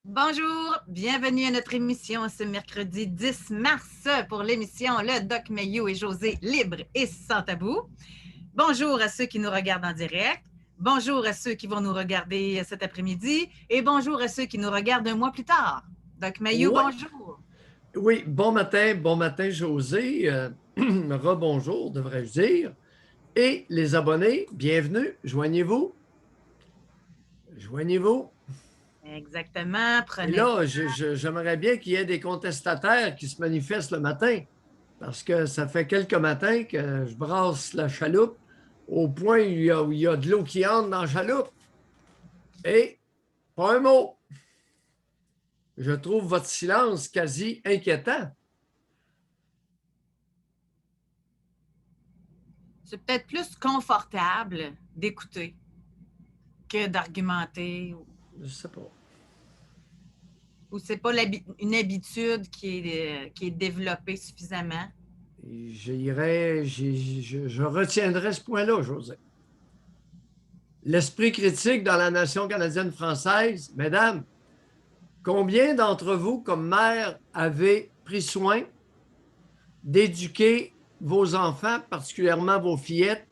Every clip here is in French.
Bonjour, bienvenue à notre émission ce mercredi 10 mars pour l'émission Le Doc Mayou et José libre et sans tabou. Bonjour à ceux qui nous regardent en direct, bonjour à ceux qui vont nous regarder cet après-midi et bonjour à ceux qui nous regardent un mois plus tard. Doc Mayou, Oui, bonjour. oui, bon matin, José. Rebonjour, devrais-je dire. Et les abonnés, bienvenue, joignez-vous, joignez-vous. Exactement, Et prenez... là, j'aimerais bien qu'il y ait des contestataires qui se manifestent le matin, parce que ça fait quelques matins que je brasse la chaloupe au point où il y a de l'eau qui entre dans la chaloupe. Et pas un mot. Je trouve votre silence quasi inquiétant. C'est peut-être plus confortable d'écouter que d'argumenter Je ne sais pas. ou c'est pas une habitude qui est développée suffisamment. Je retiendrai ce point-là, José. L'esprit critique dans la nation canadienne française, mesdames, combien d'entre vous, comme mère, avez pris soin d'éduquer vos enfants, particulièrement vos fillettes,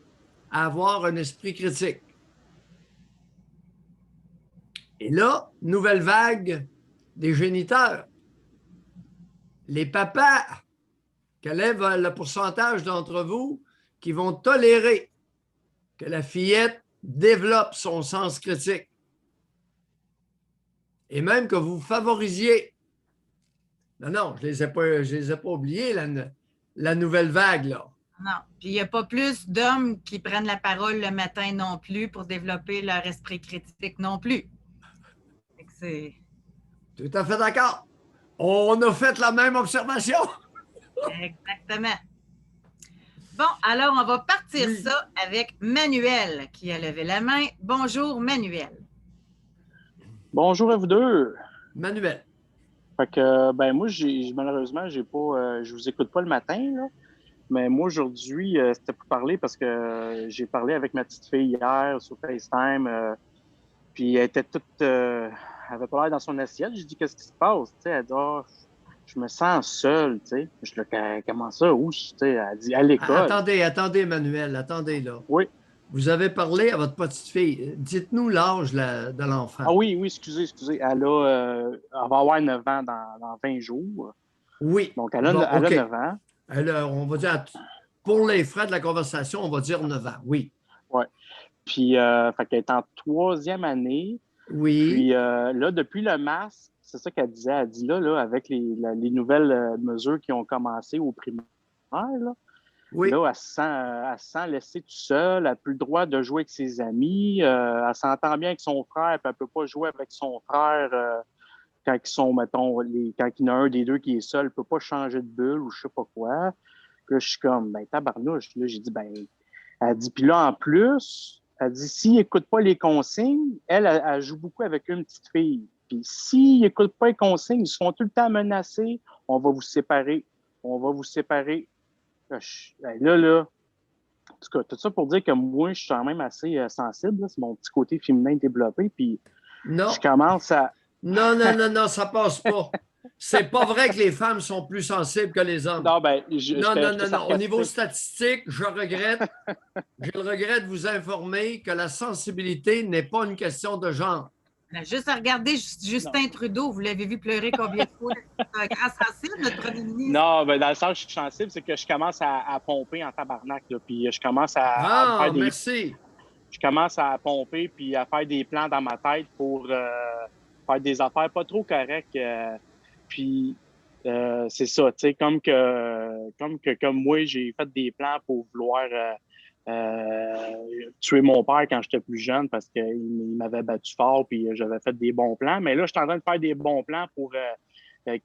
à avoir un esprit critique? Et là, nouvelle vague des géniteurs. Les papas, quel est le pourcentage d'entre vous qui vont tolérer que la fillette développe son sens critique? Et même que vous favorisiez. Non, je les ai pas oubliés, la nouvelle vague, là. Non. Puis il n'y a pas plus d'hommes qui prennent la parole le matin non plus pour développer leur esprit critique non plus. C'est Tout à fait d'accord. On a fait la même observation. exactement. Bon, alors on va partir Oui. ça avec Manuel qui a levé la main. Bonjour Manuel. Bonjour à vous deux. Manuel. Fait que, ben moi, malheureusement, j'ai pas, je vous écoute pas le matin, là. Mais moi, aujourd'hui, c'était pour parler parce que j'ai parlé avec ma petite fille hier sur FaceTime. Puis elle était toute, elle avait pas l'air dans son assiette. J'ai dit, qu'est-ce qui se passe? Tu sais, elle dit, oh, je me sens seule, tu sais. Je dis, comment ça? Où? Tu sais, elle dit, à l'école. Attendez, Manuel, attendez, là. Oui. Vous avez parlé à votre petite fille. Dites-nous l'âge de l'enfant. Ah oui, excusez. Elle va avoir 9 ans dans 20 jours. Oui. Donc, elle Bon, a OK. 9 ans. Alors, on va dire, pour les frais de la conversation, on va dire 9 ans. Oui. Ouais. Puis, fait qu'elle est en troisième année. Oui. Puis là, depuis le mars, c'est ça qu'elle disait. Elle dit là avec les nouvelles mesures qui ont commencé au primaire, là, Oui. là elle se sent laissée tout seule. Elle n'a plus le droit de jouer avec ses amis. Elle s'entend bien avec son frère, puis elle ne peut pas jouer avec son frère quand ils sont, mettons, quand il y en a un des deux qui est seul. Elle ne peut pas changer de bulle ou je ne sais pas quoi. Puis là, je suis comme, ben tabarnouche. Là, j'ai dit, ben, elle dit, puis là, en plus, elle dit, s'il n'écoute pas les consignes, elle joue beaucoup avec une petite fille. Puis s'il n'écoute pas les consignes, ils se font tout le temps menacer, on va vous séparer. On va vous séparer. Là, en tout cas, tout ça pour dire que moi, je suis quand même assez sensible. C'est mon petit côté féminin développé. Puis Non. je commence à. Non, ça passe pas. C'est pas vrai que les femmes sont plus sensibles que les hommes. Non, ben, Non. Au niveau statistique, je j'ai le regret de vous informer que la sensibilité n'est pas une question de genre. Juste à regarder Justin Trudeau, vous l'avez vu pleurer combien de fois? C'est un grand sensible, notre premier ministre. Non, ben, dans le sens où je suis sensible, c'est que je commence à pomper en tabarnak. Là, puis je commence à faire des. Merci. Je commence à pomper puis à faire des plans dans ma tête pour faire des affaires pas trop correctes. Puis c'est ça, tu sais, comme moi, j'ai fait des plans pour vouloir tuer mon père quand j'étais plus jeune parce qu'il m'avait battu fort puis j'avais fait des bons plans. Mais là, je suis en train de faire des bons plans pour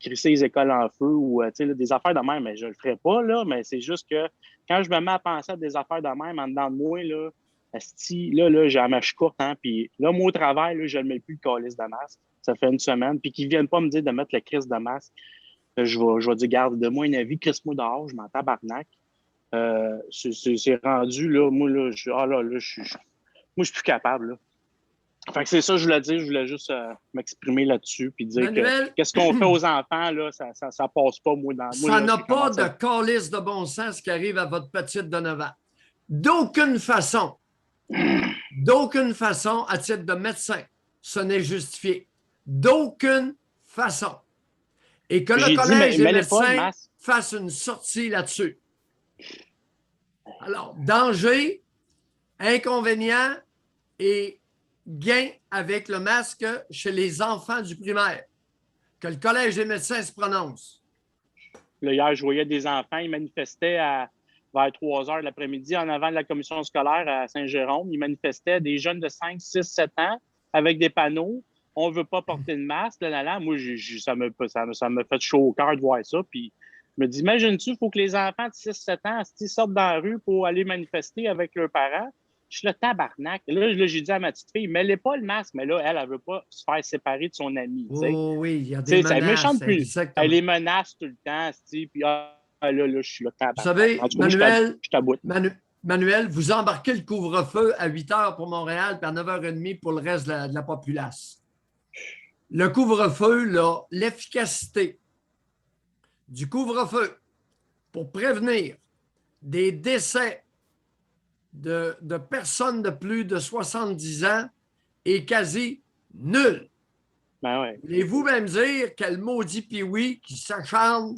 crisser les écoles en feu ou des affaires de même. Mais je le ferai pas, là, mais c'est juste que quand je me mets à penser à des affaires de même en dedans de moi, là, j'ai la mèche courte, hein, puis là, moi, au travail, là, je ne mets plus le calice de masque. Ça fait une semaine. Puis qu'ils ne viennent pas me dire de mettre le crise de masque. Je vais dire, garde, de moi un avis, crisse-moi dehors, je m'en tabarnak. C'est rendu, là, moi, là, moi, je suis plus capable, là. Fait que c'est ça que je voulais dire. Je voulais juste m'exprimer là-dessus puis dire Manuel, que qu'est-ce qu'on fait aux enfants, là, ça passe pas, moi, dans moi, ça là, n'a c'est pas comment de ça. calice de bon sens qui arrive à votre petite de 9 ans. D'aucune façon, à titre de médecin, ce n'est justifié. D'aucune façon. Et que le J'ai dit, collège des mets-les pas, le médecins masque. fasse une sortie là-dessus. Alors, danger, inconvénient et gain avec le masque chez les enfants du primaire. Que le collège des médecins se prononce. Là, hier, je voyais des enfants, ils manifestaient vers 3 heures de l'après-midi en avant de la commission scolaire à Saint-Jérôme. Ils manifestaient des jeunes de 5, 6, 7 ans avec des panneaux. On ne veut pas porter de masque. Là. Moi, ça me fait chaud au cœur de voir ça. Puis, je me dis, imagine-tu, il faut que les enfants de 6, 7 ans sortent dans la rue pour aller manifester avec leurs parents. Je suis le tabarnak. Là, j'ai dit à ma petite fille, mets-les pas le masque. Mais là, elle ne veut pas se faire séparer de son ami. Oh oui, il y a Tu sais, des c'est méchant menaces, depuis. exactement. Elle les menace tout le temps, puis là, je suis là, Vous savez, en tout cas, je t'aboute. Manuel, vous embarquez le couvre-feu à 8 heures pour Montréal puis à 9h30 pour le reste de la populace. Le couvre-feu, là, l'efficacité du couvre-feu pour prévenir des décès de personnes de plus de 70 ans est quasi nulle. Ben ouais. Voulez-vous même dire quel maudit pioui qui s'acharne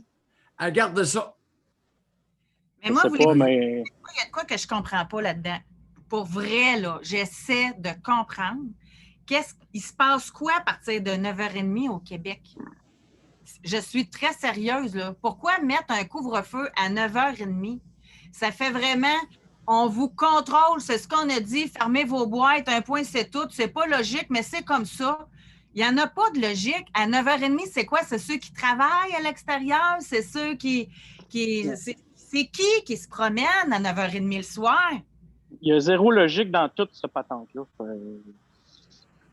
à garder ça? Mais moi, il y a de quoi que je ne comprends pas là-dedans. Pour vrai, là, j'essaie de comprendre il se passe quoi à partir de 9h30 au Québec? Je suis très sérieuse, là. Pourquoi mettre un couvre-feu à 9h30? Ça fait vraiment, on vous contrôle, c'est ce qu'on a dit, fermez vos boîtes, un point, c'est tout. C'est pas logique, mais c'est comme ça. Il n'y en a pas de logique. À 9h30, c'est quoi? C'est ceux qui travaillent à l'extérieur? C'est ceux c'est qui se promène à 9h30 le soir? Il y a zéro logique dans toute cette patente-là.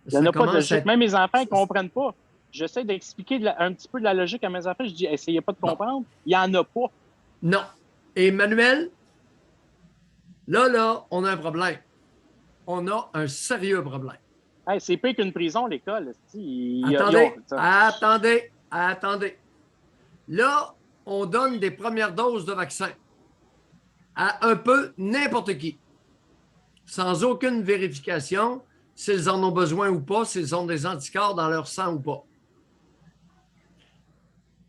Il n'y en a pas de logique. Même mes enfants ne comprennent pas. J'essaie d'expliquer un petit peu de la logique à mes enfants. Je dis, essayez pas de comprendre. Il n'y en a pas. Non. Et Emmanuel, là, on a un problème. On a un sérieux problème. Hey, c'est pire qu'une prison, l'école. Attendez. Là, on donne des premières doses de vaccin à un peu n'importe qui, sans aucune vérification s'ils en ont besoin ou pas, s'ils ont des anticorps dans leur sang ou pas.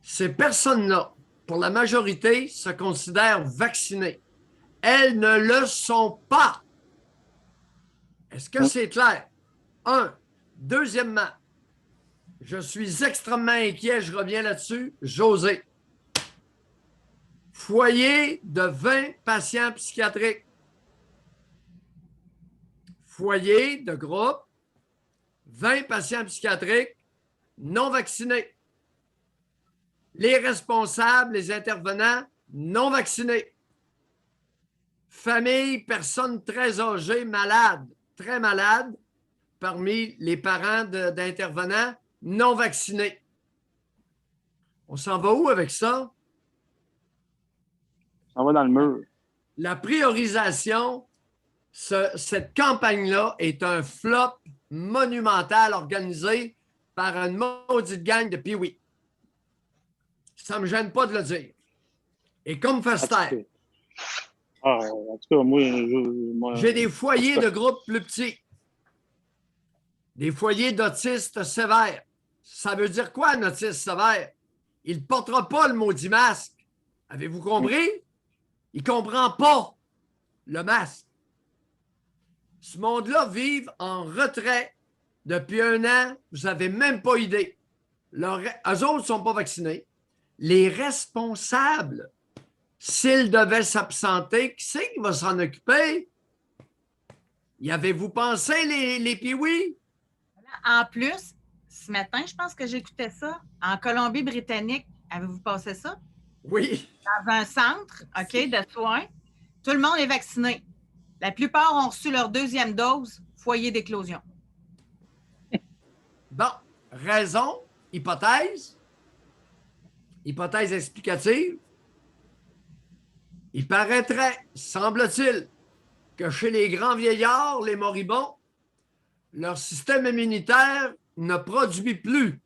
Ces personnes-là, pour la majorité, se considèrent vaccinées. Elles ne le sont pas. Est-ce que c'est clair? Un. Deuxièmement, je suis extrêmement inquiet, je reviens là-dessus. José. Foyer de 20 patients psychiatriques. Foyer de groupe, 20 patients psychiatriques non vaccinés. Les responsables, les intervenants non vaccinés. Famille, personnes très âgées, malades, très malades, parmi les parents d'intervenants non vaccinés. On s'en va où avec ça? On va dans le mur. La priorisation, cette campagne-là est un flop monumental organisé par une maudite gang de pioui. Ça ne me gêne pas de le dire. Et comme Fester. En tout cas, moi j'ai des foyers de groupes plus petits. Des foyers d'autistes sévères. Ça veut dire quoi, un autiste sévère? Il ne portera pas le maudit masque. Avez-vous compris? Il ne comprend pas le masque. Ce monde-là vit en retrait depuis 1 an. Vous n'avez même pas idée. Eux autres ne sont pas vaccinés. Les responsables, s'ils devaient s'absenter, qui c'est qui va s'en occuper? Y avez-vous pensé, les pioui? En plus, ce matin, je pense que j'écoutais ça. En Colombie-Britannique, avez-vous passé ça? Oui. Dans un centre, OK, de soins, tout le monde est vacciné. La plupart ont reçu leur 2e dose, foyer d'éclosion. Bon, raison, hypothèse explicative. Il paraîtrait, semble-t-il, que chez les grands vieillards, les moribonds, leur système immunitaire ne produit plus.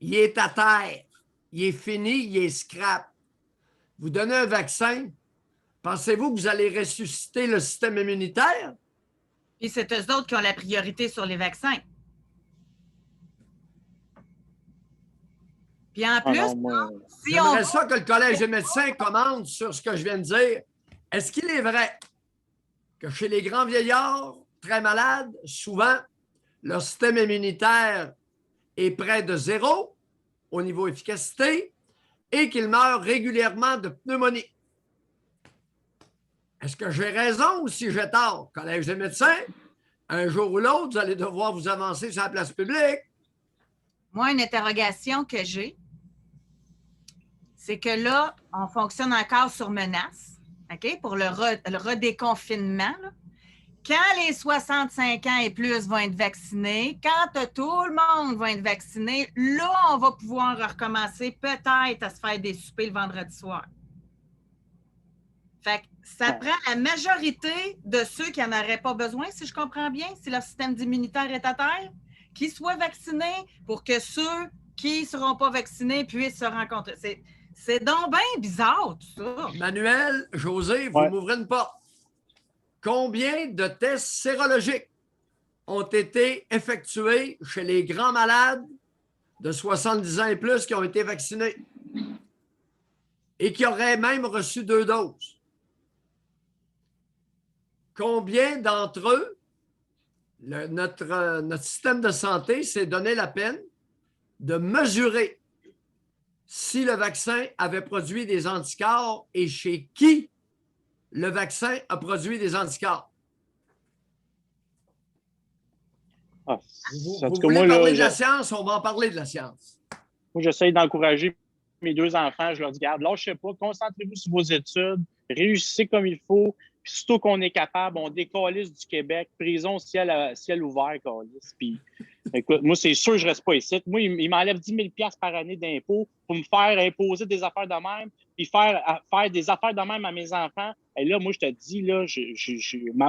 Il est à terre. Il est fini, il est scrap. Vous donnez un vaccin, pensez-vous que vous allez ressusciter le système immunitaire? Puis c'est eux autres qui ont la priorité sur les vaccins. Puis en plus, si j'aimerais ça que le Collège des médecins commande sur ce que je viens de dire. Est-ce qu'il est vrai que chez les grands vieillards très malades, souvent, leur système immunitaire est près de 0 au niveau efficacité et qu'ils meurent régulièrement de pneumonie? Est-ce que j'ai raison ou si j'ai tort? Collège des médecins, un jour ou l'autre, vous allez devoir vous avancer sur la place publique. Moi, une interrogation que j'ai, c'est que là, on fonctionne encore sur menace, OK, pour le redéconfinement. Là. Quand les 65 ans et plus vont être vaccinés, quand tout le monde va être vacciné, là, on va pouvoir recommencer peut-être à se faire des soupers le vendredi soir. Fait que ça prend la majorité de ceux qui n'en auraient pas besoin, si je comprends bien, si leur système immunitaire est à terre, qu'ils soient vaccinés pour que ceux qui ne seront pas vaccinés puissent se rencontrer. C'est donc bien bizarre, tout ça. Manuel, José, vous m'ouvrez une porte. Combien de tests sérologiques ont été effectués chez les grands malades de 70 ans et plus qui ont été vaccinés et qui auraient même reçu 2 doses? Combien d'entre eux, notre système de santé s'est donné la peine de mesurer si le vaccin avait produit des anticorps et chez qui le vaccin a produit des anticorps? Vous voulez parler de la science, on va en parler de la science. Moi, j'essaie d'encourager mes 2 enfants. Je leur dis, regarde, lâchez pas, concentrez-vous sur vos études, réussissez comme il faut. Puis, surtout qu'on est capable, on décalisse du Québec, prison, ciel ouvert, calisse. Puis, écoute, moi, c'est sûr que je ne reste pas ici. Moi, il m'enlève 10 000 $ par année d'impôts pour me faire imposer des affaires de même, puis faire des affaires de même à mes enfants. Et là, moi, je te dis, là,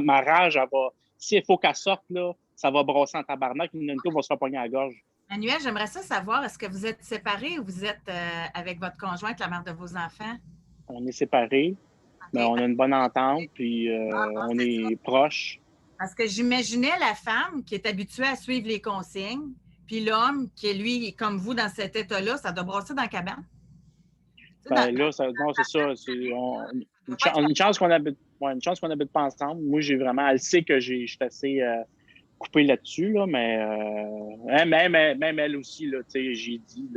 ma rage, elle va, s'il faut qu'elle sorte, là, ça va brasser en tabarnak, une couple va se faire pogner à la gorge. Manuel, j'aimerais ça savoir, est-ce que vous êtes séparés ou vous êtes avec votre conjointe, la mère de vos enfants? On est séparés. Mais on a une bonne entente, puis on est proches. Parce que j'imaginais la femme qui est habituée à suivre les consignes, puis l'homme qui est, lui, comme vous, dans cet état-là, ça doit brasser dans la cabane. Ben, là, non, c'est ça. Une chance qu'on habite pas ensemble. Moi, j'ai vraiment... Elle sait que je suis assez coupé là-dessus, là, mais même elle aussi, là, j'ai dit,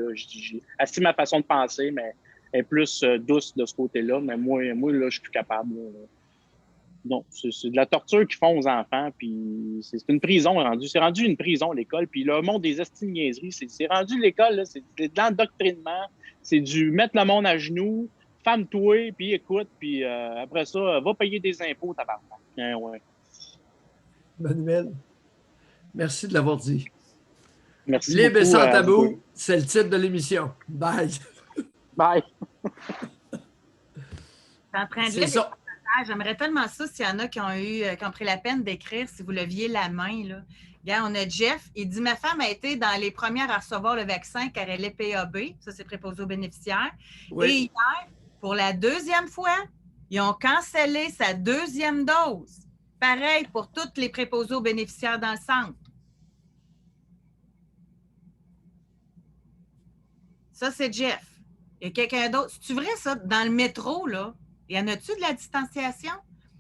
elle sait ma façon de penser, mais elle est plus douce de ce côté-là, mais moi là, je suis plus capable. Là. Non, c'est de la torture qu'ils font aux enfants, puis c'est une prison rendue. C'est rendu une prison, l'école, puis le monde des esti-niaiseries, c'est rendu l'école, là, c'est de l'endoctrinement, c'est du mettre le monde à genoux, femme-toi, puis écoute, puis après ça, va payer des impôts, tabarnak. Ouais. Manuel, merci de l'avoir dit. Merci Libre et beaucoup, sans tabou, c'est le titre de l'émission. Bye. Bye. En train de c'est ça. J'aimerais tellement ça s'il y en a qui ont pris la peine d'écrire, si vous leviez la main. Là. Regarde, on a Jeff, il dit « Ma femme a été dans les premières à recevoir le vaccin car elle est PAB. » Ça, c'est préposé aux bénéficiaires. Oui. Et hier, pour la 2e fois, ils ont cancellé sa 2e dose. Pareil pour toutes les préposés aux bénéficiaires dans le centre. Ça, c'est Jeff. Il y a quelqu'un d'autre. C'est-tu vrai, ça? Dans le métro, là, y en a-tu de la distanciation?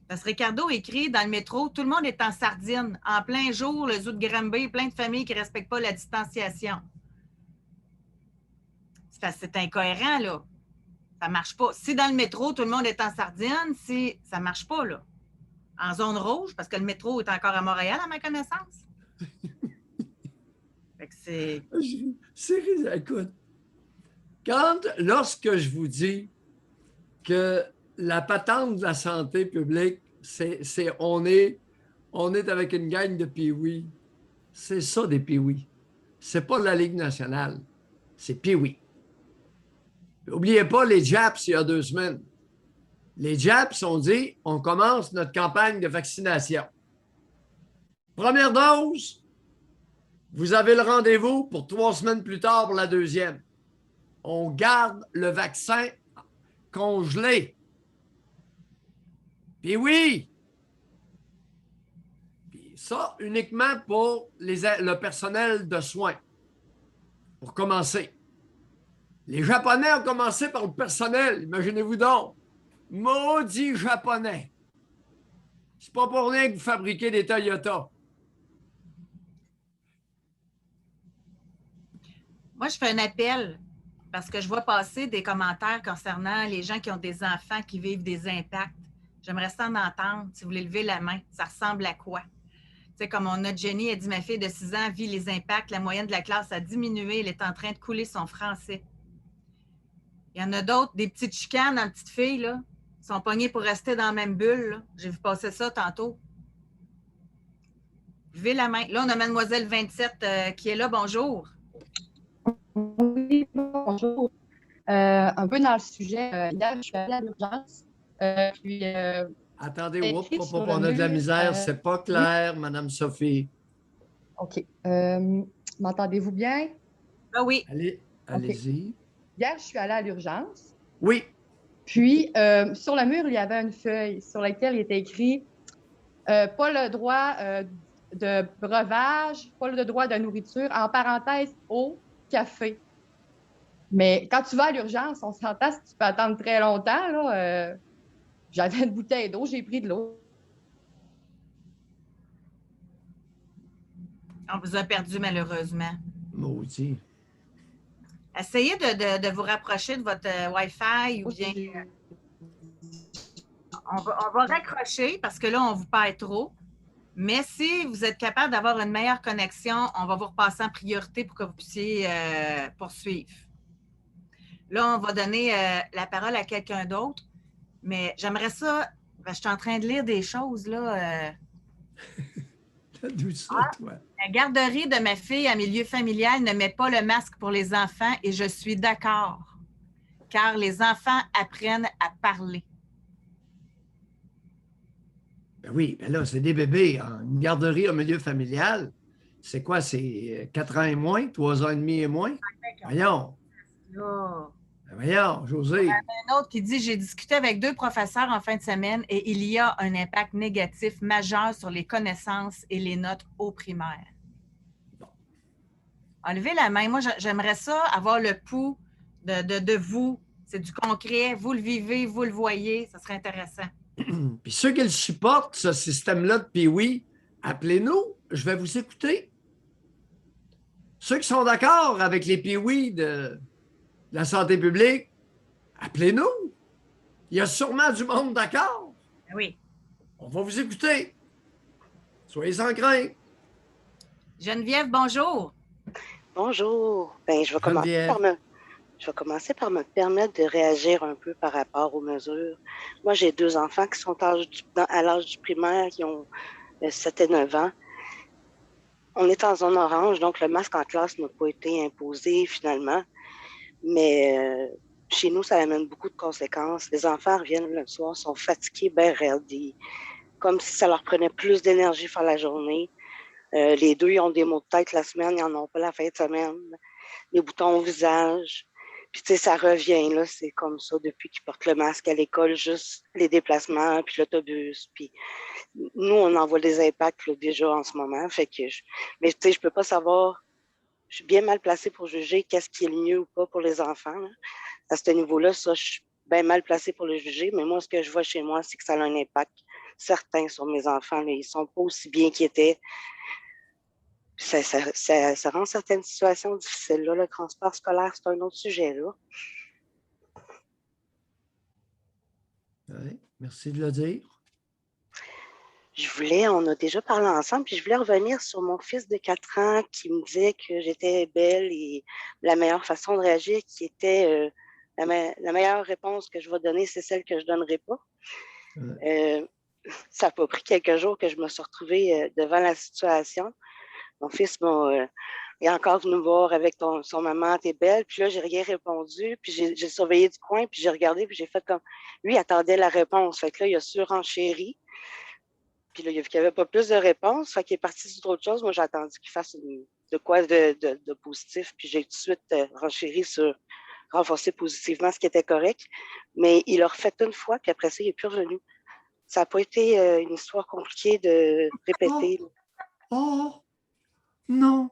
Parce que Ricardo écrit dans le métro, tout le monde est en sardine. En plein jour, le zoo de Granby, plein de familles qui ne respectent pas la distanciation. C'est incohérent, là. Ça ne marche pas. Si dans le métro, tout le monde est en sardine, ça ne marche pas, là. En zone rouge, parce que le métro est encore à Montréal, à ma connaissance. Fait que c'est... Écoute, lorsque je vous dis que la patente de la santé publique, on est avec une gang de pee-wee. C'est ça des pee-wee. C'est pas la Ligue nationale, c'est pee-wee. N'oubliez pas les Japs il y a 2 semaines. Les Japs ont dit on commence notre campagne de vaccination. Première dose, vous avez le rendez-vous pour 3 semaines plus tard pour la deuxième. On garde le vaccin congelé. Puis oui, puis ça uniquement pour le personnel de soins. Pour commencer. Les Japonais ont commencé par le personnel, imaginez-vous donc. Maudit Japonais. C'est pas pour rien que vous fabriquez des Toyota. Moi, je fais un appel parce que je vois passer des commentaires concernant les gens qui ont des enfants qui vivent des impacts. J'aimerais ça en entendre. Si vous voulez lever la main, ça ressemble à quoi? Tu sais, comme on a Jenny, elle dit, ma fille de 6 ans vit les impacts. La moyenne de la classe a diminué. Elle est en train de couler son français. Il y en a d'autres, des petites chicanes en petites filles, là. Ils sont pognés pour rester dans la même bulle. J'ai vu passer ça tantôt. Levez la main. Là, on a Mademoiselle 27 qui est là. Bonjour. Oui, bonjour. Un peu dans le sujet, hier, je suis allée à l'urgence. Attendez, écrit sur le on a de la mur, misère, c'est pas clair, Madame Sophie. OK. M'entendez-vous bien? Ah oui. Allez-y. Hier, je suis allée à l'urgence. Oui. Puis, sur le mur, il y avait une feuille sur laquelle il était écrit pas le droit de breuvage, pas le droit de nourriture, en parenthèse, eau, café. Mais quand tu vas à l'urgence, on s'entend si tu peux attendre très longtemps. Là, j'avais une bouteille d'eau, j'ai pris de l'eau. On vous a perdu malheureusement. Maudit. Essayez de vous rapprocher de votre Wi-Fi ou bien on va raccrocher parce que là, on vous perd trop. Mais si vous êtes capable d'avoir une meilleure connexion, on va vous repasser en priorité pour que vous puissiez poursuivre. Là, on va donner la parole à quelqu'un d'autre. Mais j'aimerais ça. Ben, je suis en train de lire des choses, là. D'où ça, toi? La garderie de ma fille en milieu familial ne met pas le masque pour les enfants et je suis d'accord, car les enfants apprennent à parler. Ben oui, ben là, c'est des bébés. Une garderie au milieu familial, c'est quoi? C'est 4 ans et moins, 3 ans et demi et moins? Voyons. Là. Ben voyons, José. Il y en a un autre qui dit « J'ai discuté avec 2 professeurs en fin de semaine et il y a un impact négatif majeur sur les connaissances et les notes au primaire. » Enlevez la main. Moi, j'aimerais ça avoir le pouls de vous. C'est du concret. Vous le vivez, vous le voyez. Ça serait intéressant. Puis ceux qui le supportent, ce système-là de Pee-Wee, appelez-nous, je vais vous écouter. Ceux qui sont d'accord avec les Pee-Wee de la santé publique, appelez-nous. Il y a sûrement du monde d'accord. Oui. On va vous écouter. Soyez sans crainte. Geneviève, bonjour. Bonjour. Ben, je vais commencer par me permettre de réagir un peu par rapport aux mesures. Moi, j'ai 2 enfants qui sont à l'âge du primaire, qui ont 7 et 9 ans. On est en zone orange, donc le masque en classe n'a pas été imposé finalement. Mais chez nous, ça amène beaucoup de conséquences. Les enfants reviennent le soir, sont fatigués, bien raides, comme si ça leur prenait plus d'énergie faire la journée. Les 2, ils ont des maux de tête la semaine, ils n'en ont pas la fin de semaine. Les boutons au visage. Puis, tu sais, ça revient, là, c'est comme ça depuis qu'ils portent le masque à l'école, juste les déplacements, puis l'autobus. Puis, nous, on en voit des impacts là, déjà en ce moment. Fait que mais, tu sais, je peux pas savoir, je suis bien mal placée pour juger qu'est-ce qui est le mieux ou pas pour les enfants. Là. À ce niveau-là, ça, je suis bien mal placée pour le juger, mais moi, ce que je vois chez moi, c'est que ça a un impact certain sur mes enfants. Là. Ils sont pas aussi bien qu'ils étaient. Ça rend certaines situations difficiles. Là. Le transport scolaire, c'est un autre sujet. Là. Oui, merci de le dire. On a déjà parlé ensemble, puis je voulais revenir sur mon fils de 4 ans qui me disait que j'étais belle et la meilleure façon de réagir, qui était la meilleure réponse que je vais donner, c'est celle que je ne donnerai pas. Ouais. Ça n'a pas pris quelques jours que je me suis retrouvée devant la situation. Mon fils est encore venu me voir avec son maman, t'es belle. Puis là, j'ai rien répondu. Puis j'ai surveillé du coin, puis j'ai regardé, puis j'ai fait comme... Lui, il attendait la réponse. Fait que là, il a surenchéri. Puis là, il a vu qu'il n'y avait pas plus de réponses. Fait qu'il est parti sur autre chose. Moi, j'ai attendu qu'il fasse de quoi de positif. Puis j'ai tout de suite renchéri sur renforcer positivement ce qui était correct. Mais il l'a refait une fois, puis après ça, il n'est plus revenu. Ça n'a pas été une histoire compliquée de répéter. Oh, non.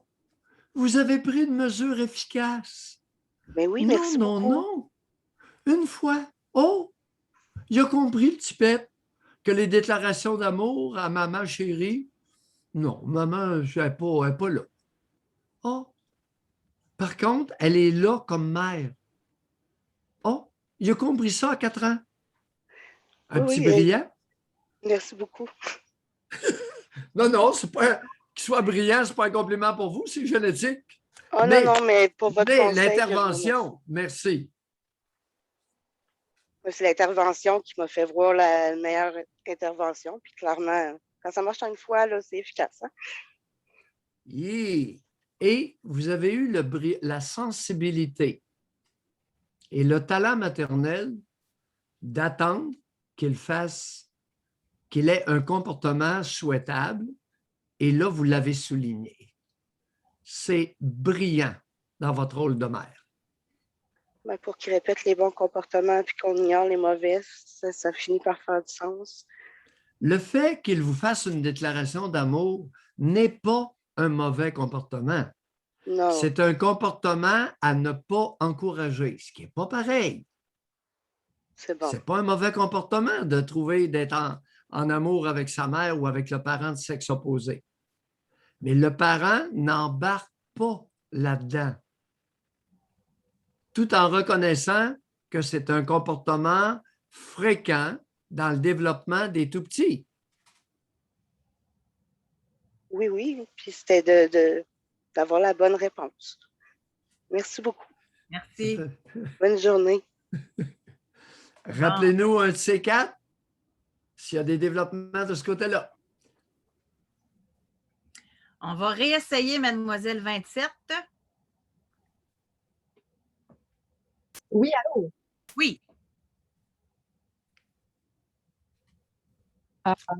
Vous avez pris une mesure efficace. Mais oui, merci beaucoup. Non. Une fois. Oh, il a compris, le tipette, que les déclarations d'amour à maman chérie, non, maman, elle n'est pas là. Oh, par contre, elle est là comme mère. Oh, il a compris ça à 4 ans. Un petit brillant. Merci beaucoup. Non, c'est pas qu'il soit brillant, c'est pas un compliment pour vous, c'est génétique. Oh non, mais pour votre conseil. L'intervention, merci. C'est l'intervention qui m'a fait voir la meilleure intervention. Puis clairement, quand ça marche une fois, là, c'est efficace. Hein? Yeah. Et vous avez eu la sensibilité et le talent maternel d'attendre qu'il ait un comportement souhaitable. Et là, vous l'avez souligné. C'est brillant dans votre rôle de mère. Ben, pour qu'il répète les bons comportements puis qu'on ignore les mauvais, ça finit par faire du sens. Le fait qu'il vous fasse une déclaration d'amour n'est pas un mauvais comportement. Non. C'est un comportement à ne pas encourager, ce qui n'est pas pareil. C'est bon. C'est pas un mauvais comportement de trouver d'être en amour avec sa mère ou avec le parent de sexe opposé. Mais le parent n'embarque pas là-dedans, tout en reconnaissant que c'est un comportement fréquent dans le développement des tout-petits. Oui, puis c'était d'avoir la bonne réponse. Merci beaucoup. Merci. Bonne journée. Rappelez-nous un de ces 4 s'il y a des développements de ce côté-là. On va réessayer Mademoiselle 27. Oui, allô? Oui.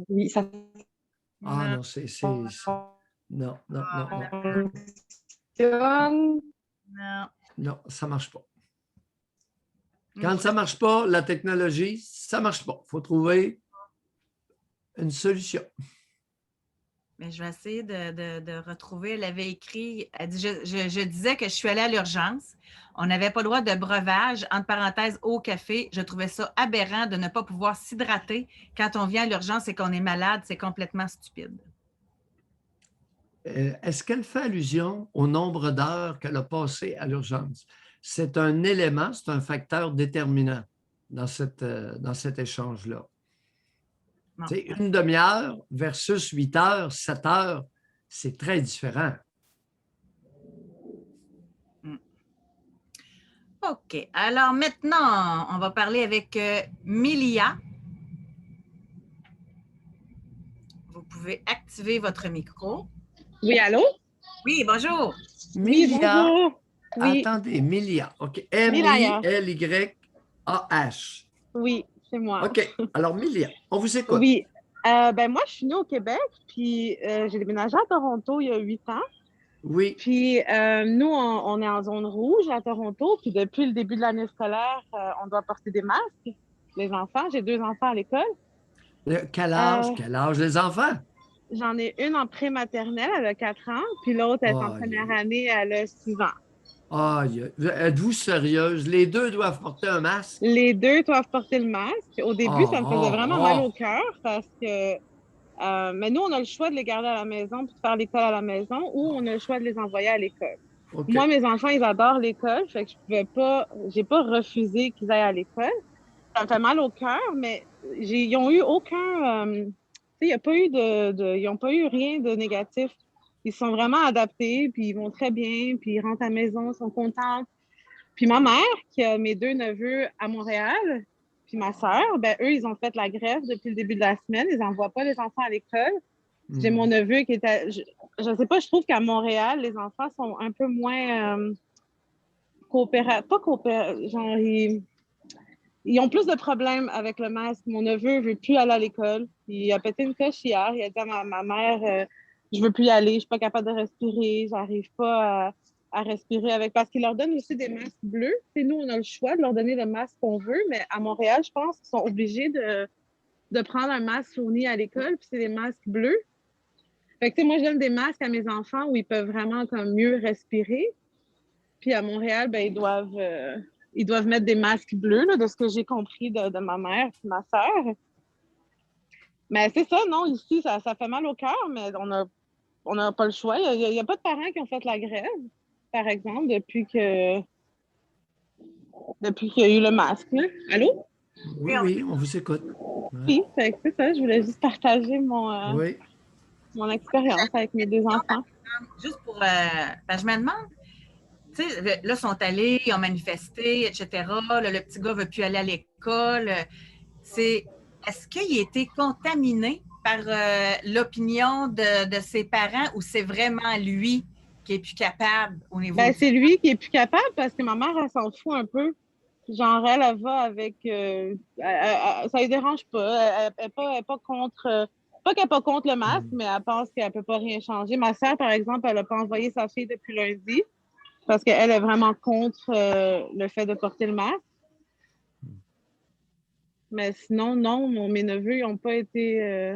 Oui, ça... Non, c'est... Non. Non, ça ne marche pas. Quand ça ne marche pas, la technologie, ça ne marche pas. Il faut trouver une solution. Mais je vais essayer de retrouver. Elle avait écrit, elle dit, je disais que je suis allée à l'urgence. On n'avait pas le droit de breuvage, entre parenthèses, au café. Je trouvais ça aberrant de ne pas pouvoir s'hydrater quand on vient à l'urgence et qu'on est malade. C'est complètement stupide. Est-ce qu'elle fait allusion au nombre d'heures qu'elle a passées à l'urgence? C'est un élément, c'est un facteur déterminant dans cet échange-là. Une demi-heure versus 8 heures, 7 heures, c'est très différent. OK. Alors maintenant, on va parler avec Milia. Vous pouvez activer votre micro. Oui, allô? Oui, bonjour. Milia. Oui, bonjour. Oui. Attendez, Milia. OK. M-I-L-Y-A-H. Oui, c'est moi. OK. Alors, Milia, on vous écoute. Oui. Moi, je suis née au Québec, puis j'ai déménagé à Toronto il y a 8 ans. Oui. Puis nous, on est en zone rouge à Toronto, puis depuis le début de l'année scolaire, on doit porter des masques, les enfants. J'ai 2 enfants à l'école. Quel âge les enfants? J'en ai une en prématernelle, elle a 4 ans, puis l'autre, elle est en première année, elle a 6 ans. Êtes-vous sérieuse? Les 2 doivent porter un masque? Les 2 doivent porter le masque. Au début, ça me faisait vraiment mal au cœur parce que mais nous, on a le choix de les garder à la maison puis de faire l'école à la maison ou on a le choix de les envoyer à l'école. Okay. Moi, mes enfants, ils adorent l'école, fait que j'ai pas refusé qu'ils aillent à l'école. Ça me fait mal au cœur, mais ils n'ont eu aucun... ils n'ont pas eu rien de négatif. Ils sont vraiment adaptés, puis ils vont très bien, puis ils rentrent à la maison, ils sont contents. Puis ma mère, qui a mes 2 neveux à Montréal, puis ma sœur, eux, ils ont fait la grève depuis le début de la semaine. Ils n'envoient pas les enfants à l'école. J'ai mon neveu qui était... Je sais pas, je trouve qu'à Montréal, les enfants sont un peu moins coopératifs. Pas coopératifs, genre... ils ont plus de problèmes avec le masque. Mon neveu ne veut plus aller à l'école. Il a pété une coche hier. Il a dit à ma mère, je ne veux plus y aller, je ne suis pas capable de respirer, je n'arrive pas à respirer avec. Parce qu'ils leur donnent aussi des masques bleus. T'sais, nous, on a le choix de leur donner le masque qu'on veut, mais à Montréal, je pense qu'ils sont obligés de prendre un masque fourni à l'école, puis c'est des masques bleus. Fait que, moi, je donne des masques à mes enfants où ils peuvent vraiment comme mieux respirer. Puis à Montréal, ben, ils doivent mettre des masques bleus, là, de ce que j'ai compris de ma mère et ma sœur. Mais c'est ça, non, ici, ça fait mal au cœur, mais on n'a pas le choix. Il n'y a pas de parents qui ont fait la grève, par exemple, depuis qu'il y a eu le masque. Là. Allô? Oui, on vous écoute. Oui, c'est ça, je voulais juste partager mon expérience avec mes 2 enfants. Juste pour... je me demande, tu sais, là, ils sont allés, ils ont manifesté, etc. Là, le petit gars ne veut plus aller à l'école. Est-ce qu'il a été contaminé par l'opinion de ses parents ou c'est vraiment lui qui est plus capable au niveau... Ben, c'est lui qui est plus capable parce que ma mère, elle s'en fout un peu. Genre, elle va avec... ça ne dérange pas. Elle n'est pas contre... Pas qu'elle n'est pas contre le masque, mais elle pense qu'elle ne peut pas rien changer. Ma sœur, par exemple, elle n'a pas envoyé sa fille depuis lundi parce qu'elle est vraiment contre le fait de porter le masque. Mais sinon, non, mes neveux, ils n'ont pas été...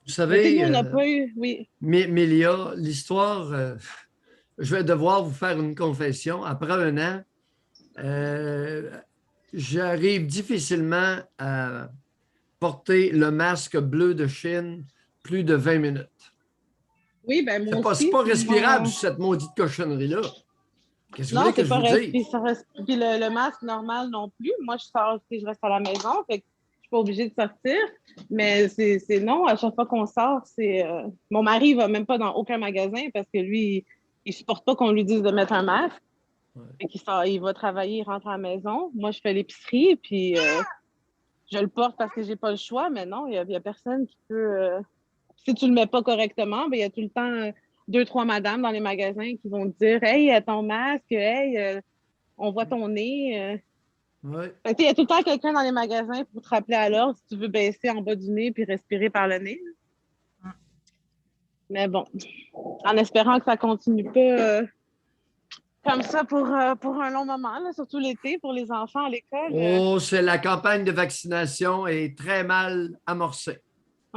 Vous savez, nous, on n'a pas eu... Oui. Mélia, l'histoire... je vais devoir vous faire une confession. Après 1 an, j'arrive difficilement à porter le masque bleu de Chine plus de 20 minutes. Oui, ben moi aussi. C'est pas respirable, cette maudite cochonnerie-là. Qu'est-ce que vous voulez que je vous dise? Puis le masque normal non plus. Moi, je reste à la maison, fait que je suis pas obligée de sortir. Mais c'est non, à chaque fois qu'on sort, c'est... Mon mari va même pas dans aucun magasin parce que lui, il supporte pas qu'on lui dise de mettre un masque. Ouais. Il va travailler, il rentre à la maison. Moi, je fais l'épicerie, puis je le porte parce que j'ai pas le choix, mais non, il y a personne qui peut... Si tu le mets pas correctement, ben, il y a tout le temps 2-3 madames dans les magasins qui vont te dire « Hey, ton masque, hey, on voit ton nez. Ouais. Il y a tout le temps quelqu'un dans les magasins pour te rappeler à l'ordre si tu veux baisser en bas du nez puis respirer par le nez. Mais bon, en espérant que ça continue pas comme ça pour un long moment, là, surtout l'été pour les enfants à l'école. Oh, c'est la campagne de vaccination est très mal amorcée.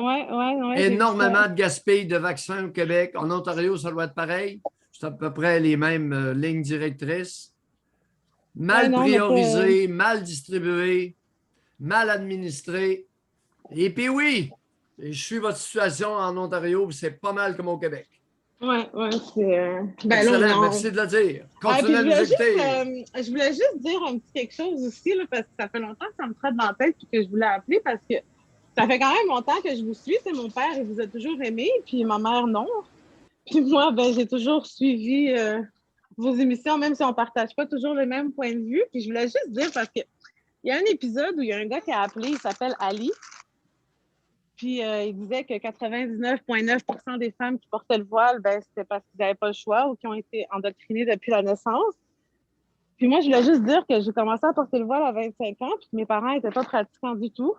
Oui. Énormément de gaspillage de vaccins au Québec. En Ontario, ça doit être pareil. C'est à peu près les mêmes lignes directrices. Mal priorisé, mal distribué, mal administré. Et puis oui, je suis votre situation en Ontario, c'est pas mal comme au Québec. Oui, c'est... Excellent, merci de le dire. Continuez à nous écouter. Je voulais juste dire un petit quelque chose aussi, là, parce que ça fait longtemps que ça me trotte dans la tête et que je voulais appeler parce que ça fait quand même longtemps que je vous suis. C'est mon père, il vous a toujours aimé, puis ma mère, non. Puis moi, j'ai toujours suivi vos émissions, même si on ne partage pas toujours le même point de vue. Puis je voulais juste dire, parce qu'il y a un épisode où il y a un gars qui a appelé, il s'appelle Ali. Puis il disait que 99,9% des femmes qui portaient le voile, c'était parce qu'ils n'avaient pas le choix ou qui ont été endoctrinées depuis la naissance. Puis moi, je voulais juste dire que j'ai commencé à porter le voile à 25 ans, puis que mes parents n'étaient pas pratiquants du tout.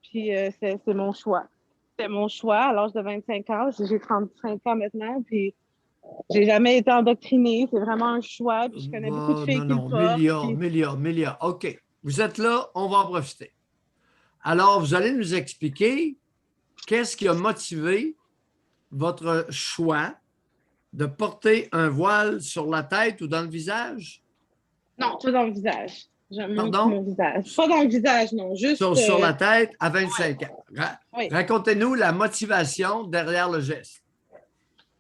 Puis c'est mon choix. C'était mon choix à l'âge de 25 ans. J'ai 35 ans maintenant, puis j'ai jamais été endoctrinée. C'est vraiment un choix. Puis je connais beaucoup de filles qui le portent. Mélia. OK. Vous êtes là, on va en profiter. Alors, vous allez nous expliquer qu'est-ce qui a motivé votre choix de porter un voile sur la tête ou dans le visage? Non, pas dans le visage. Pardon? Mon visage. Pas dans le visage, non. Juste sur la tête à 25 ans. Racontez-nous la motivation derrière le geste.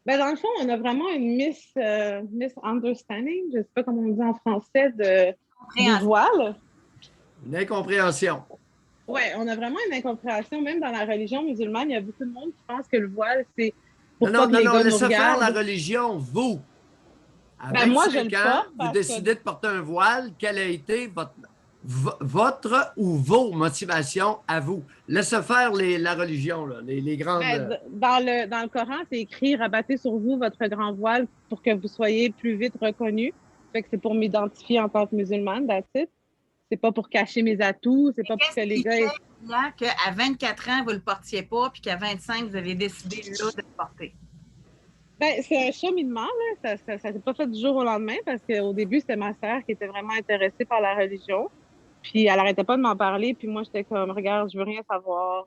Dans le fond, on a vraiment une misunderstanding, je ne sais pas comment on dit en français, du voile. Une incompréhension. Oui, on a vraiment une incompréhension. Même dans la religion musulmane, il y a beaucoup de monde qui pense que le voile, c'est pour pas que les gars nous regardent. Laissez faire la religion, vous. À 25 ans, vous décidez de porter un voile. Quelle a été votre ou vos motivations à vous? Laissez faire la religion, là, les grandes... Dans le Coran, c'est écrit « Rabattez sur vous votre grand voile pour que vous soyez plus vite reconnus. » Fait que c'est pour m'identifier en tant que musulmane, that's it. C'est pas pour cacher mes atouts, c'est pas pour que les gars... Qu'à 24 ans, vous ne le portiez pas, puis qu'à 25, vous avez décidé là de le porter? Ben, c'est un cheminement, là. Ça s'est pas fait du jour au lendemain parce qu'au début, c'était ma sœur qui était vraiment intéressée par la religion. Puis elle arrêtait pas de m'en parler. Puis moi, j'étais comme, regarde, je veux rien savoir.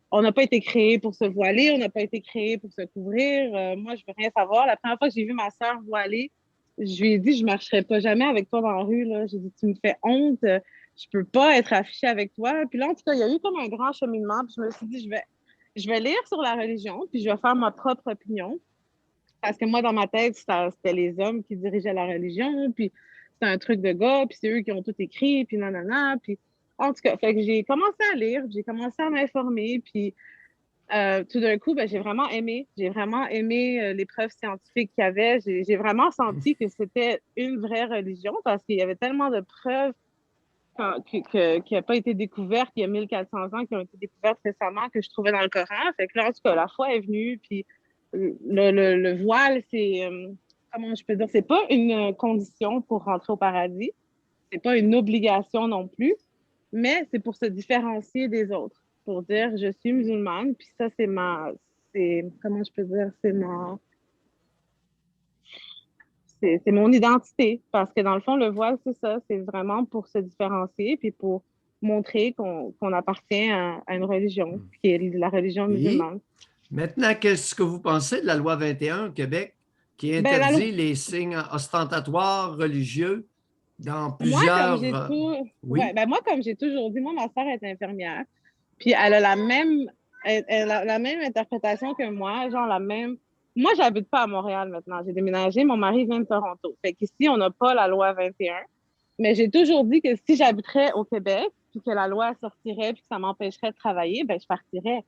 On n'a pas été créé pour se voiler, on n'a pas été créé pour se couvrir. Moi, je veux rien savoir. La première fois que j'ai vu ma sœur voilée, je lui ai dit, je marcherai pas jamais avec toi dans la rue, là. J'ai dit, tu me fais honte. Je peux pas être affichée avec toi. Puis là, en tout cas, il y a eu comme un grand cheminement. Puis je me suis dit, je vais lire sur la religion, puis je vais faire ma propre opinion. Parce que moi, dans ma tête, c'était les hommes qui dirigeaient la religion, puis c'était un truc de gars, puis c'est eux qui ont tout écrit, puis nanana, puis... En tout cas, fait que j'ai commencé à lire, j'ai commencé à m'informer, puis tout d'un coup, ben, j'ai vraiment aimé. J'ai vraiment aimé les preuves scientifiques qu'il y avait. J'ai vraiment senti que c'était une vraie religion parce qu'il y avait tellement de preuves qui n'ont pas été découvertes il y a 1400 ans, qui ont été découvertes récemment, que je trouvais dans le Coran. Fait que là, en tout cas, la foi est venue, puis le voile, c'est, comment je peux dire, c'est pas une condition pour rentrer au paradis. C'est pas une obligation non plus, mais c'est pour se différencier des autres. Pour dire, je suis musulmane, puis ça, comment je peux dire, c'est mon identité. Parce que dans le fond, le voile, c'est ça, c'est vraiment pour se différencier, puis pour montrer qu'on appartient à une religion, qui est la religion musulmane. Maintenant, qu'est-ce que vous pensez de la loi 21 au Québec qui interdit les signes ostentatoires religieux dans plusieurs... Moi, comme j'ai toujours dit, moi, ma sœur est infirmière, puis elle a la même interprétation que moi, genre la même... Moi, j'habite pas à Montréal maintenant, j'ai déménagé, mon mari vient de Toronto. Fait qu'ici, on n'a pas la loi 21, mais j'ai toujours dit que si j'habiterais au Québec, puis que la loi sortirait, puis que ça m'empêcherait de travailler, ben je partirais.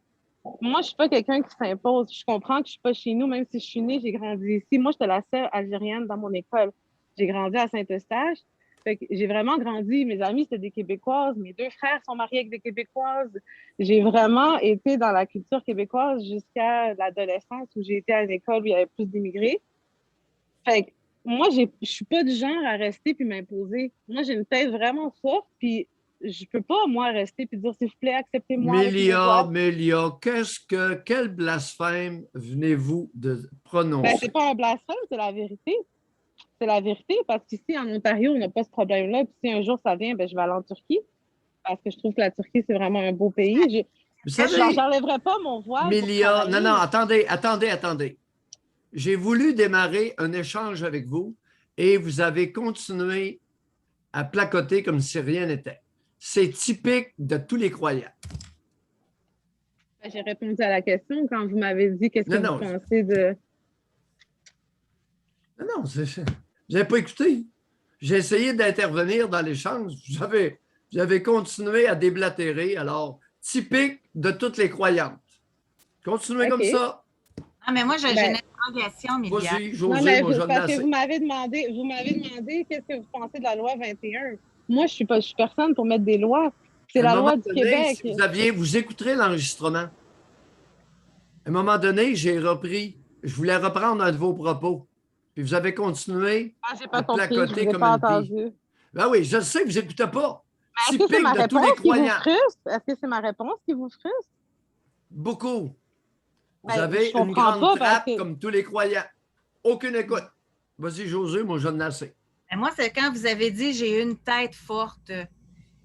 Moi, je suis pas quelqu'un qui s'impose. Je comprends que je suis pas chez nous, même si je suis née, j'ai grandi ici. Moi, j'étais la seule Algérienne dans mon école. J'ai grandi à Saint-Eustache. Fait que j'ai vraiment grandi. Mes amis, c'était des Québécoises. Mes deux frères sont mariés avec des Québécoises. J'ai vraiment été dans la culture québécoise jusqu'à l'adolescence où j'ai été à une école où il y avait plus d'immigrés. Fait que moi, je suis pas du genre à rester puis m'imposer. Moi, j'ai une tête vraiment forte, puis je peux pas, moi, rester puis dire, s'il vous plaît, acceptez-moi. Mélia, quel blasphème venez-vous de prononcer? Ben, c'est pas un blasphème, c'est la vérité. C'est la vérité, parce qu'ici, en Ontario, on n'a pas ce problème-là. Puis si un jour ça vient, ben, je vais aller en Turquie, parce que je trouve que la Turquie, c'est vraiment un beau pays. J'enlèverai pas mon voile. Mélia, non, attendez. J'ai voulu démarrer un échange avec vous et vous avez continué à placoter comme si rien n'était. C'est typique de tous les croyants. J'ai répondu à la question quand vous m'avez dit qu'est-ce que vous pensez de... Non, vous n'avez pas écouté. J'ai essayé d'intervenir dans l'échange. Vous avez continué à déblatérer. Alors, typique de toutes les croyantes. Continuez comme ça. Ah, mais moi, j'ai une interrogation, Mélia. Vas-y, José, parce que vous m'avez demandé qu'est-ce que vous pensez de la loi 21. Moi, je suis personne pour mettre des lois. C'est la loi du Québec. Si vous écouterez l'enregistrement. À un moment donné, je voulais reprendre un de vos propos. Puis vous avez continué à placoter comme une bille. Ben oui, je sais que vous n'écoutez pas. Est-ce que c'est ma réponse qui vous frustre? Est-ce que c'est ma réponse qui vous frustre? Beaucoup. Vous avez une grande trappe comme tous les croyants. Aucune écoute. Vas-y, José, moi, j'en ai assez. Moi, c'est quand vous avez dit « j'ai une tête forte ».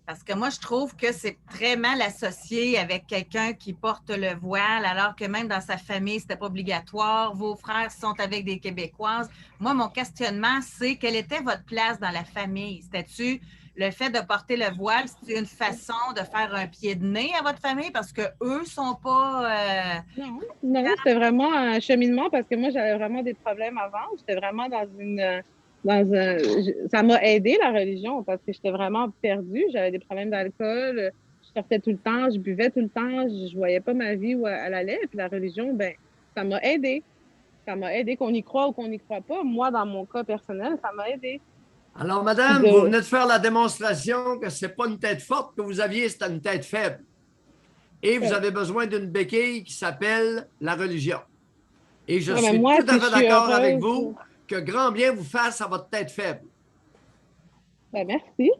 Parce que moi, je trouve que c'est très mal associé avec quelqu'un qui porte le voile, alors que même dans sa famille, ce n'était pas obligatoire. Vos frères sont avec des Québécoises. Moi, mon questionnement, c'est quelle était votre place dans la famille? C'était-tu le fait de porter le voile, c'est une façon de faire un pied de nez à votre famille parce qu'eux ne sont pas... Non, c'était vraiment un cheminement parce que moi, j'avais vraiment des problèmes avant. J'étais vraiment ça m'a aidé, la religion, parce que j'étais vraiment perdue. J'avais des problèmes d'alcool, je sortais tout le temps, je buvais tout le temps, je voyais pas ma vie où elle allait. Puis la religion, ben, ça m'a aidé. Ça m'a aidé, qu'on y croit ou qu'on n'y croit pas. Moi, dans mon cas personnel, ça m'a aidé. Alors, madame, vous venez de faire la démonstration que ce n'est pas une tête forte que vous aviez, c'était une tête faible. Et vous avez besoin d'une béquille qui s'appelle la religion. Et je suis tout à fait d'accord avec vous que grand bien vous fasse à votre tête faible. Ben, merci.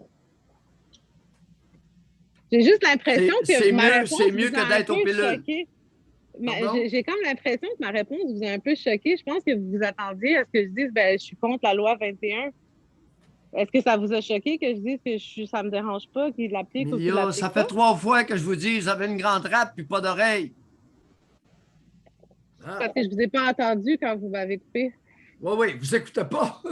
J'ai juste l'impression que c'est mieux que d'être aux pilules. J'ai comme l'impression que ma réponse vous a un peu choqué. Je pense que vous vous attendiez à ce que je dise je suis contre la loi 21. Est-ce que ça vous a choqué que je dise que ça me dérange pas qu'il l'applique ou qu'il l'applique ça pas? fait 3 fois que je vous dis, vous avez une grande rate puis pas d'oreille. Parce que je vous ai pas entendu quand vous m'avez coupé. Oui, vous écoutez pas.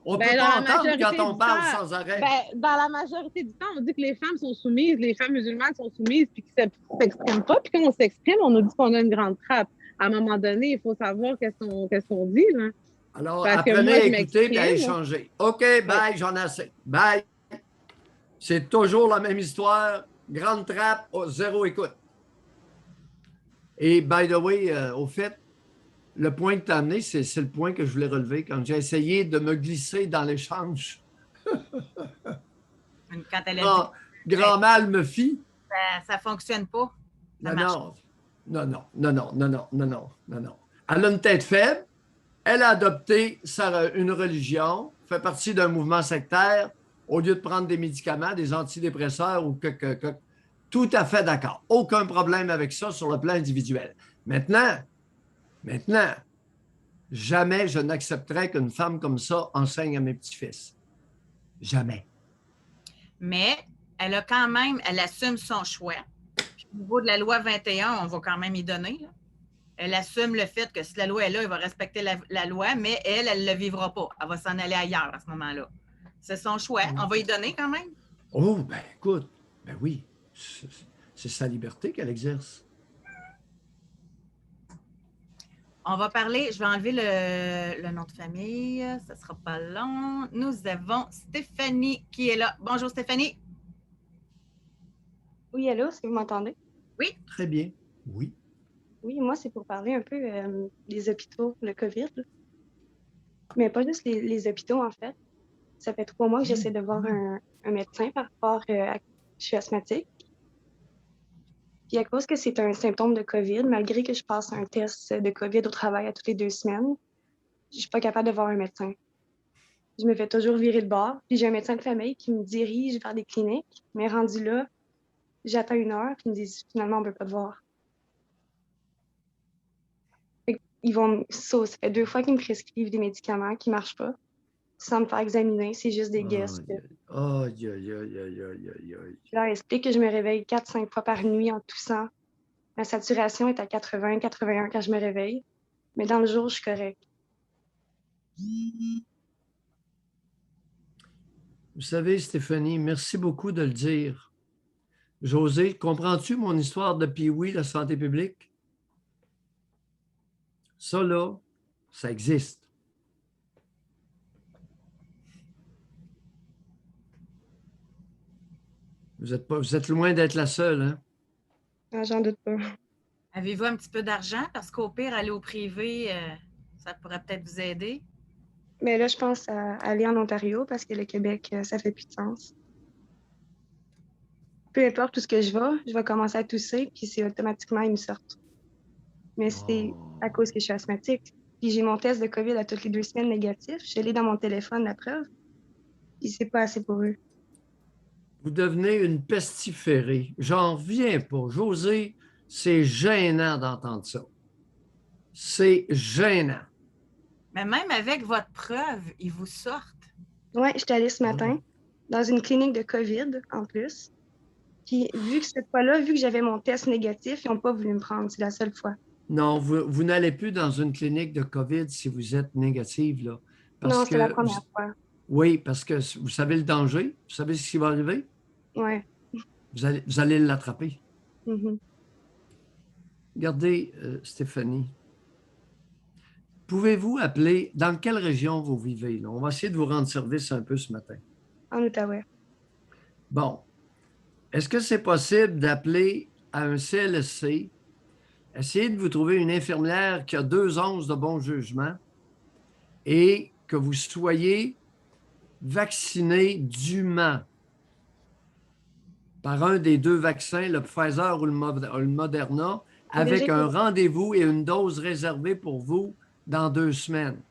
On ne peut pas entendre quand on parle sans arrêt. Dans la majorité du temps, on dit que les femmes sont soumises, les femmes musulmanes sont soumises, puis qu'ils ne s'expriment pas. Puis quand on s'exprime, on nous dit qu'on a une grande trappe. À un moment donné, il faut savoir qu'est-ce qu'on dit. Là. Alors, apprenez à écouter et à échanger. OK, bye, j'en ai assez. Bye. C'est toujours la même histoire. Grande trappe, zéro écoute. Et by the way, au fait, le point que tu as amené, c'est le point que je voulais relever quand j'ai essayé de me glisser dans l'échange. Quand elle a grand mal me fit. Ça ne fonctionne pas. Non. Elle a une tête faible. Elle a adopté une religion, fait partie d'un mouvement sectaire, au lieu de prendre des médicaments, des antidépresseurs ou tout à fait d'accord. Aucun problème avec ça sur le plan individuel. Maintenant, jamais je n'accepterai qu'une femme comme ça enseigne à mes petits-fils. Jamais. Mais elle assume son choix. Puis, au niveau de la loi 21, on va quand même y donner. Là. Elle assume le fait que si la loi est là, elle va respecter la loi, mais elle ne le vivra pas. Elle va s'en aller ailleurs à ce moment-là. C'est son choix. On va y donner quand même. Oh, ben écoute, ben oui. C'est sa liberté qu'elle exerce. On va parler, je vais enlever le nom de famille, ça ne sera pas long. Nous avons Stéphanie qui est là. Bonjour Stéphanie. Oui, allô, est-ce que vous m'entendez? Oui. Très bien, oui. Oui, moi, c'est pour parler un peu des hôpitaux, le COVID. Là. Mais pas juste les hôpitaux, en fait. Ça fait 3 mois que j'essaie de voir un médecin par rapport à... Je suis asthmatique. Puis à cause que c'est un symptôme de COVID, malgré que je passe un test de COVID au travail à toutes les 2 semaines, je suis pas capable de voir un médecin. Je me fais toujours virer de bord. Puis j'ai un médecin de famille qui me dirige vers des cliniques. Mais rendu là, j'attends 1 heure, puis ils me disent finalement, on ne peut pas te voir. Ça fait 2 fois qu'ils me prescrivent des médicaments qui ne marchent pas. Sans me faire examiner, c'est juste des guesses. Je leur explique que je me réveille 4-5 fois par nuit en toussant. Ma saturation est à 80-81 quand je me réveille. Mais dans le jour, je suis correcte. Vous savez, Stéphanie, merci beaucoup de le dire. José, comprends-tu mon histoire de Pee-wee, la santé publique? Ça, là, ça existe. Vous êtes loin d'être la seule, hein? Ah, j'en doute pas. Avez-vous un petit peu d'argent? Parce qu'au pire, aller au privé, ça pourrait peut-être vous aider. Mais là, je pense à aller en Ontario parce que le Québec, ça fait plus de sens. Peu importe où ce que je vais commencer à tousser, puis c'est automatiquement, ils me sortent. Mais c'est à cause que je suis asthmatique. Puis j'ai mon test de COVID à toutes les 2 semaines négatif. Je l'ai dans mon téléphone, la preuve. Puis c'est pas assez pour eux. Vous devenez une pestiférée. J'en reviens pas. José, c'est gênant d'entendre ça. C'est gênant. Mais même avec votre preuve, ils vous sortent. Oui, je suis allée ce matin dans une clinique de COVID en plus. Puis vu que cette fois-là, vu que j'avais mon test négatif, ils n'ont pas voulu me prendre. C'est la seule fois. Non, vous n'allez plus dans une clinique de COVID si vous êtes négative, là. Non, c'est la première fois. Oui, parce que vous savez le danger, vous savez ce qui va arriver. Oui. Vous allez l'attraper. Mm-hmm. Regardez, Stéphanie, pouvez-vous appeler, dans quelle région vous vivez? Là? On va essayer de vous rendre service un peu ce matin. En Outaouais. Bon. Est-ce que c'est possible d'appeler à un CLSC, essayer de vous trouver une infirmière qui a 2 onces de bon jugement et que vous soyez vacciné dûment par un des 2 vaccins, le Pfizer ou le Moderna, avec un rendez-vous et une dose réservée pour vous dans 2 semaines.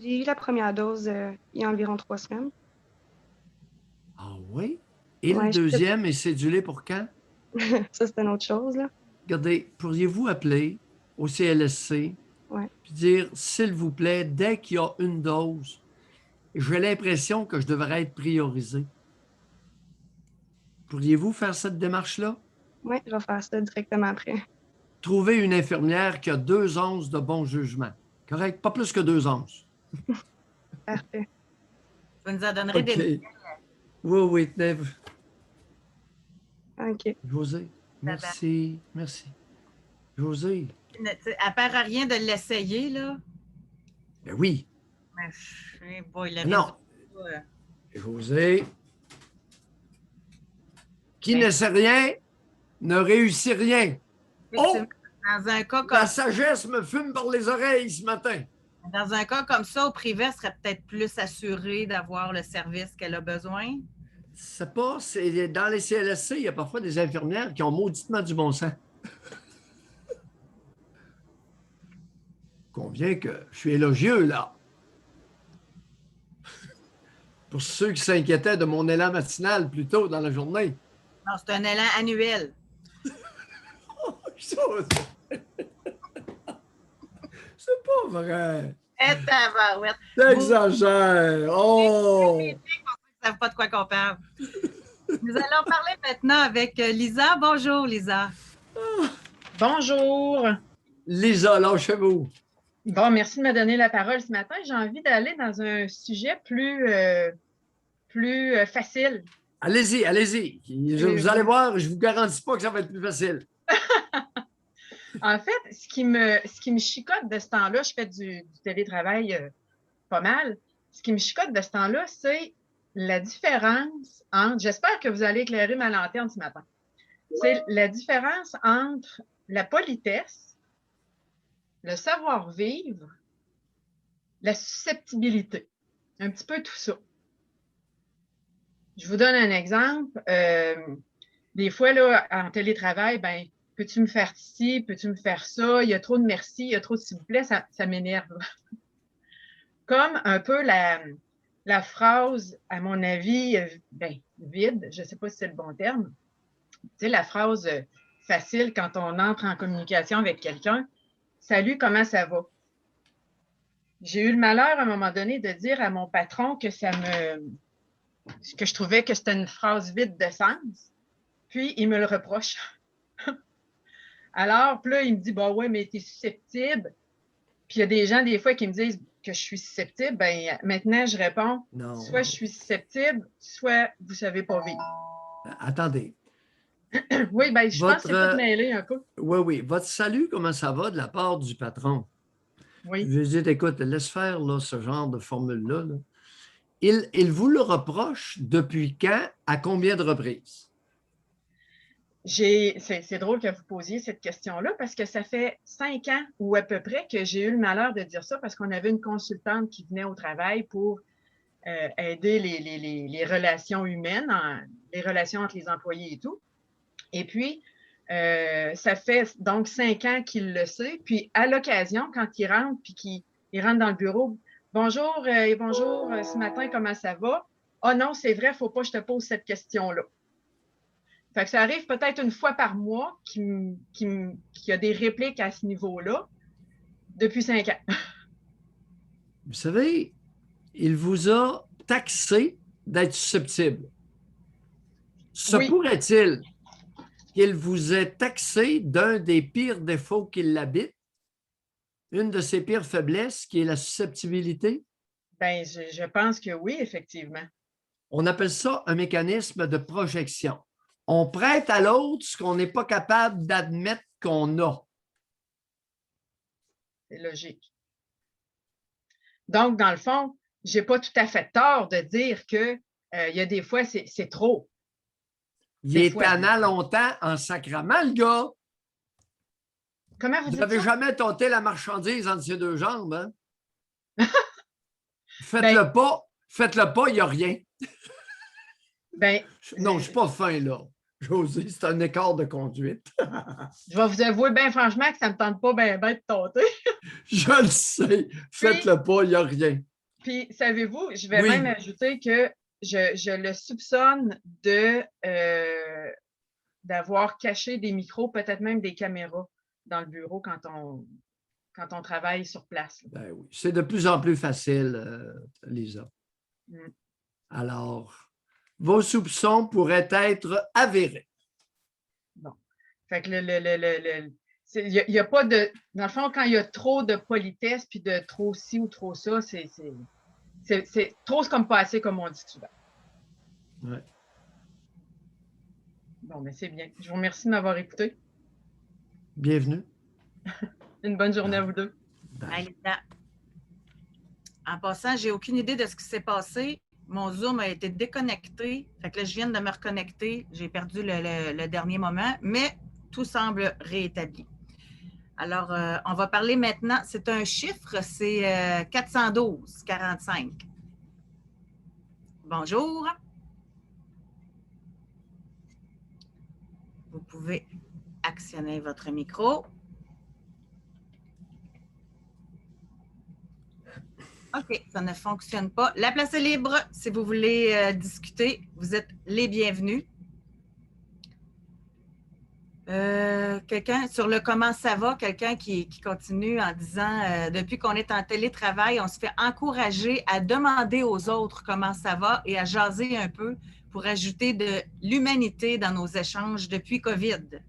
J'ai eu la première dose il y a environ 3 semaines. Ah oui? Et le deuxième est cédulé pour quand? Ça, c'est une autre chose, là. Regardez, pourriez-vous appeler au CLSC puis dire, s'il vous plaît, dès qu'il y a une dose, j'ai l'impression que je devrais être priorisé. Pourriez-vous faire cette démarche-là? Oui, je vais faire ça directement après. Trouver une infirmière qui a 2 onces de bon jugement. Correct? Pas plus que 2 onces. Parfait. Vous nous en donnerez des... Oui, tenez. OK. José, merci. Merci. José. Elle ne perd à rien de l'essayer, là. Ben oui. Mais, boy, non. José, qui ne sait rien, ne réussit rien. Oh! Dans un cas comme... La sagesse me fume par les oreilles ce matin. Dans un cas comme ça, au privé, elle serait peut-être plus assurée d'avoir le service qu'elle a besoin. C'est pas, dans les CLSC, il y a parfois des infirmières qui ont mauditement du bon sens. Convient que je suis élogieux, là. Pour ceux qui s'inquiétaient de mon élan matinal plus tôt dans la journée. Non, c'est un élan annuel. C'est pas vrai. T'exagères. Oh! Ils ne savent pas de quoi qu'on parle. Nous allons parler maintenant avec Lisa. Bonjour, Lisa. Bonjour. Lisa, lâchez-vous. Bon, merci de me donner la parole ce matin. J'ai envie d'aller dans un sujet plus facile. Allez-y, allez-y. Vous allez voir, je ne vous garantis pas que ça va être plus facile. En fait, ce qui me chicote de ce temps-là, je fais du télétravail pas mal. Ce qui me chicote de ce temps-là, c'est la différence entre, j'espère que vous allez éclairer ma lanterne ce matin, c'est la différence entre la politesse, le savoir-vivre, la susceptibilité. Un petit peu tout ça. Je vous donne un exemple. Des fois, là, en télétravail, ben, peux-tu me faire ci, peux-tu me faire ça? Il y a trop de merci, il y a trop de s'il vous plaît, ça m'énerve. Comme un peu la phrase, à mon avis, vide, je ne sais pas si c'est le bon terme. Tu sais, la phrase facile quand on entre en communication avec quelqu'un. Salut, comment ça va? J'ai eu le malheur à un moment donné de dire à mon patron que je trouvais que c'était une phrase vide de sens. Puis, il me le reproche. Alors, puis là, il me dit, bah ouais, mais tu es susceptible. Puis, il y a des gens, des fois, qui me disent que je suis susceptible. Ben, maintenant, je réponds, soit je suis susceptible, soit vous ne savez pas vivre. Attendez. Oui, ben, je pense que c'est tout mêlé un peu. Oui. Votre salut, comment ça va de la part du patron? Oui. Je lui ai dit, écoute, laisse faire là, ce genre de formule-là. Là. Il vous le reproche depuis quand, à combien de reprises? C'est drôle que vous posiez cette question-là parce que ça fait 5 ans ou à peu près que j'ai eu le malheur de dire ça parce qu'on avait une consultante qui venait au travail pour aider les relations humaines, les relations entre les employés et tout. Et puis, ça fait donc 5 ans qu'il le sait. Puis, à l'occasion, quand il rentre, puis qu'il rentre dans le bureau, bonjour, ce matin, comment ça va? Ah non, c'est vrai, il ne faut pas que je te pose cette question-là. Fait que ça arrive peut-être une fois par mois qu'il y a des répliques à ce niveau-là depuis 5 ans. Vous savez, il vous a taxé d'être susceptible. Se pourrait-il qu'il vous ait taxé d'un des pires défauts qui l'habite, une de ses pires faiblesses, qui est la susceptibilité? Bien, je pense que oui, effectivement. On appelle ça un mécanisme de projection. On prête à l'autre ce qu'on n'est pas capable d'admettre qu'on a. C'est logique. Donc, dans le fond, je n'ai pas tout à fait tort de dire qu'il y a des fois, c'est trop. Il est tannant longtemps en sacrament, le gars. Comment vous dites n'avez ça? jamais tâté la marchandise entre ses 2 jambes, hein? Faites-le pas, il n'y a rien. Ben, non, je ne suis pas fin, là. José, c'est un écart de conduite. Je vais vous avouer bien franchement que ça ne me tente pas bien de tâter. Je le sais. Faites-le pas, il n'y a rien. Puis, savez-vous, je vais même ajouter que je le soupçonne d'avoir caché des micros, peut-être même des caméras dans le bureau quand on travaille sur place. Ben oui. C'est de plus en plus facile, Lisa. Alors, vos soupçons pourraient être avérés. Bon. Fait que il n'y a pas de... Dans le fond, quand il y a trop de politesse puis de trop ci ou trop ça, c'est trop, c'est comme pas assez, comme on dit souvent. Ouais. Bon, mais c'est bien. Je vous remercie de m'avoir écouté. Bienvenue. Une bonne journée à vous deux. Bye. En passant, j'ai aucune idée de ce qui s'est passé. Mon Zoom a été déconnecté. Fait que là, je viens de me reconnecter. J'ai perdu le dernier moment, mais tout semble réétabli. Alors, on va parler maintenant. C'est un chiffre, c'est 412-45. Bonjour. Vous pouvez actionner votre micro. OK, ça ne fonctionne pas. La place est libre. Si vous voulez discuter, vous êtes les bienvenus. Quelqu'un sur le comment ça va, quelqu'un qui continue en disant depuis qu'on est en télétravail, on se fait encourager à demander aux autres comment ça va et à jaser un peu pour ajouter de l'humanité dans nos échanges depuis COVID.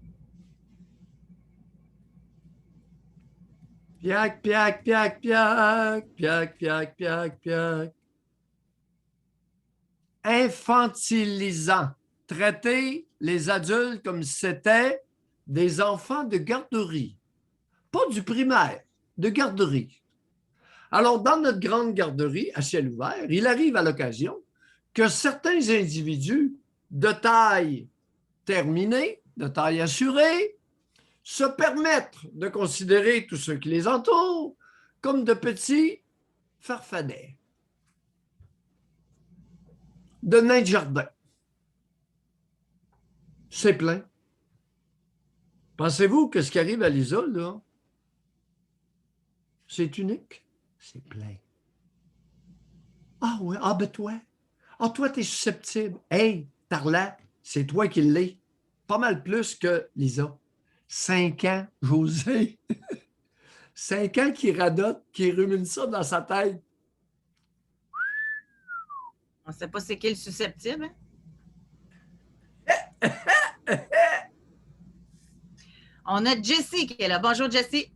Piac, piac, piac, piac, piac, piac, piac, piac. Infantilisant. Traiter les adultes comme si c'était des enfants de garderie. Pas du primaire, de garderie. Alors, dans notre grande garderie à ciel ouvert, il arrive à l'occasion que certains individus de taille terminée, de taille assurée, se permettent de considérer tous ceux qui les entourent comme de petits farfadets, de nains de jardin. C'est plein. Pensez-vous que ce qui arrive à Lisa, là, c'est unique? C'est plein. Ah oui, ah ben toi. Ah, toi, t'es susceptible. Hey, Tarla, c'est toi qui l'es. Pas mal plus que Lisa. 5 ans, José. 5 ans qui radote, qui rumine ça dans sa tête. On ne sait pas c'est qui le susceptible. On a Jessie qui est là. Bonjour, Jessie.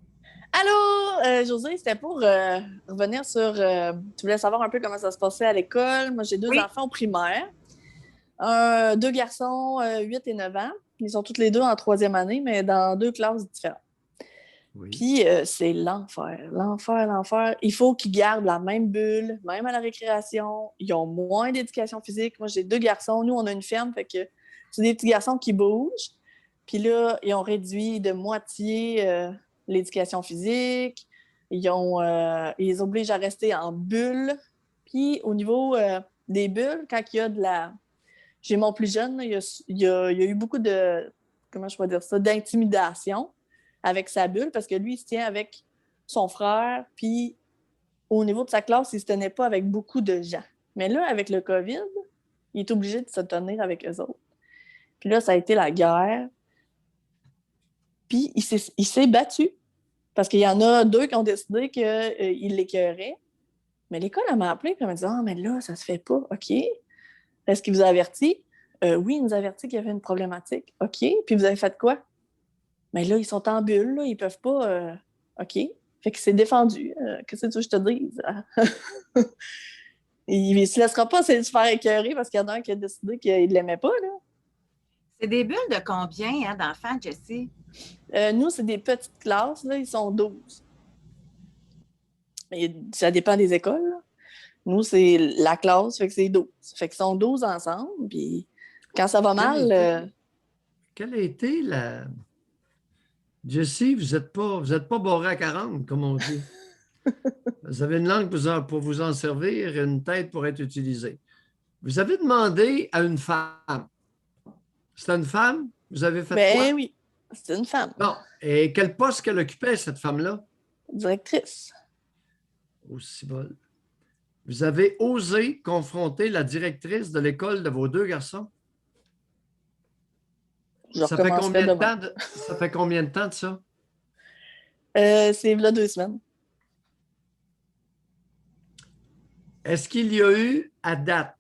Allô, José, c'était pour revenir sur... tu voulais savoir un peu comment ça se passait à l'école. Moi, j'ai 2 enfants au primaire. 2 garçons, 8 et 9 ans. Ils sont tous les 2 en 3e année, mais dans 2 classes différentes. Oui. Puis, c'est l'enfer, l'enfer, l'enfer. Il faut qu'ils gardent la même bulle, même à la récréation. Ils ont moins d'éducation physique. Moi, j'ai 2 garçons. Nous, on a une ferme, fait que c'est des petits garçons qui bougent. Puis là, ils ont réduit de moitié l'éducation physique. Ils les obligent à rester en bulle. Puis, au niveau des bulles, quand il y a de la... J'ai mon plus jeune, il y a eu beaucoup de, comment je peux dire ça, d'intimidation avec sa bulle parce que lui, il se tient avec son frère, puis au niveau de sa classe, il ne se tenait pas avec beaucoup de gens. Mais là, avec le COVID, il est obligé de se tenir avec eux autres. Puis là, ça a été la guerre. Puis il s'est battu parce qu'il y en a 2 qui ont décidé qu'il l'écœurait. Mais l'école, elle m'a appelé et elle m'a dit « Ah, mais là, ça se fait pas. OK. Est-ce qu'il vous a averti? Oui, il nous a averti qu'il y avait une problématique. OK. Puis vous avez fait quoi? Mais là, ils sont en bulle, là, ils peuvent pas... OK. Fait qu'il s'est défendu. Qu'est-ce que tu veux que je te dise? Il ne se laissera pas se faire écœurer parce qu'il y en a un qui a décidé qu'il ne l'aimait pas, là. C'est des bulles de combien d'enfants, Jessie? Nous, c'est des petites classes, là, ils sont 12. Mais ça dépend des écoles, là. Nous, c'est la classe, fait que c'est 12. Fait qu'ils sont 12 ensemble, puis quand ça va mal... Quelle a été la... Jessie, vous n'êtes pas barré à 40, comme on dit. Vous avez une langue pour vous en servir et une tête pour être utilisée. Vous avez demandé à une femme. C'était une femme? Vous avez fait quoi? Ben oui, c'était une femme. Bon. Et quel poste qu'elle occupait, cette femme-là? Directrice. Aussi bol. Vous avez osé confronter la directrice de l'école de vos 2 garçons? je ça fait recommencerai combien de demain. temps ça fait combien de temps de ça? C'est là 2 semaines. Est-ce qu'il y a eu, à date,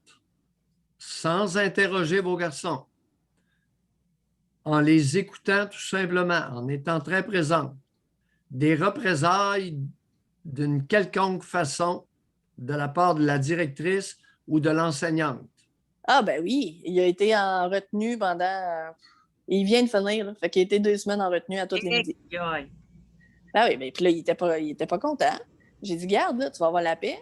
sans interroger vos garçons, en les écoutant tout simplement, en étant très présent, des représailles d'une quelconque façon de la part de la directrice ou de l'enseignante? Ah ben oui, il a été en retenue pendant... Il vient de finir, là. Fait qu'il a été 2 semaines en retenue à toutes les midis. Ah oui, mais puis là, il était pas content. J'ai dit, garde, là, tu vas avoir la paix.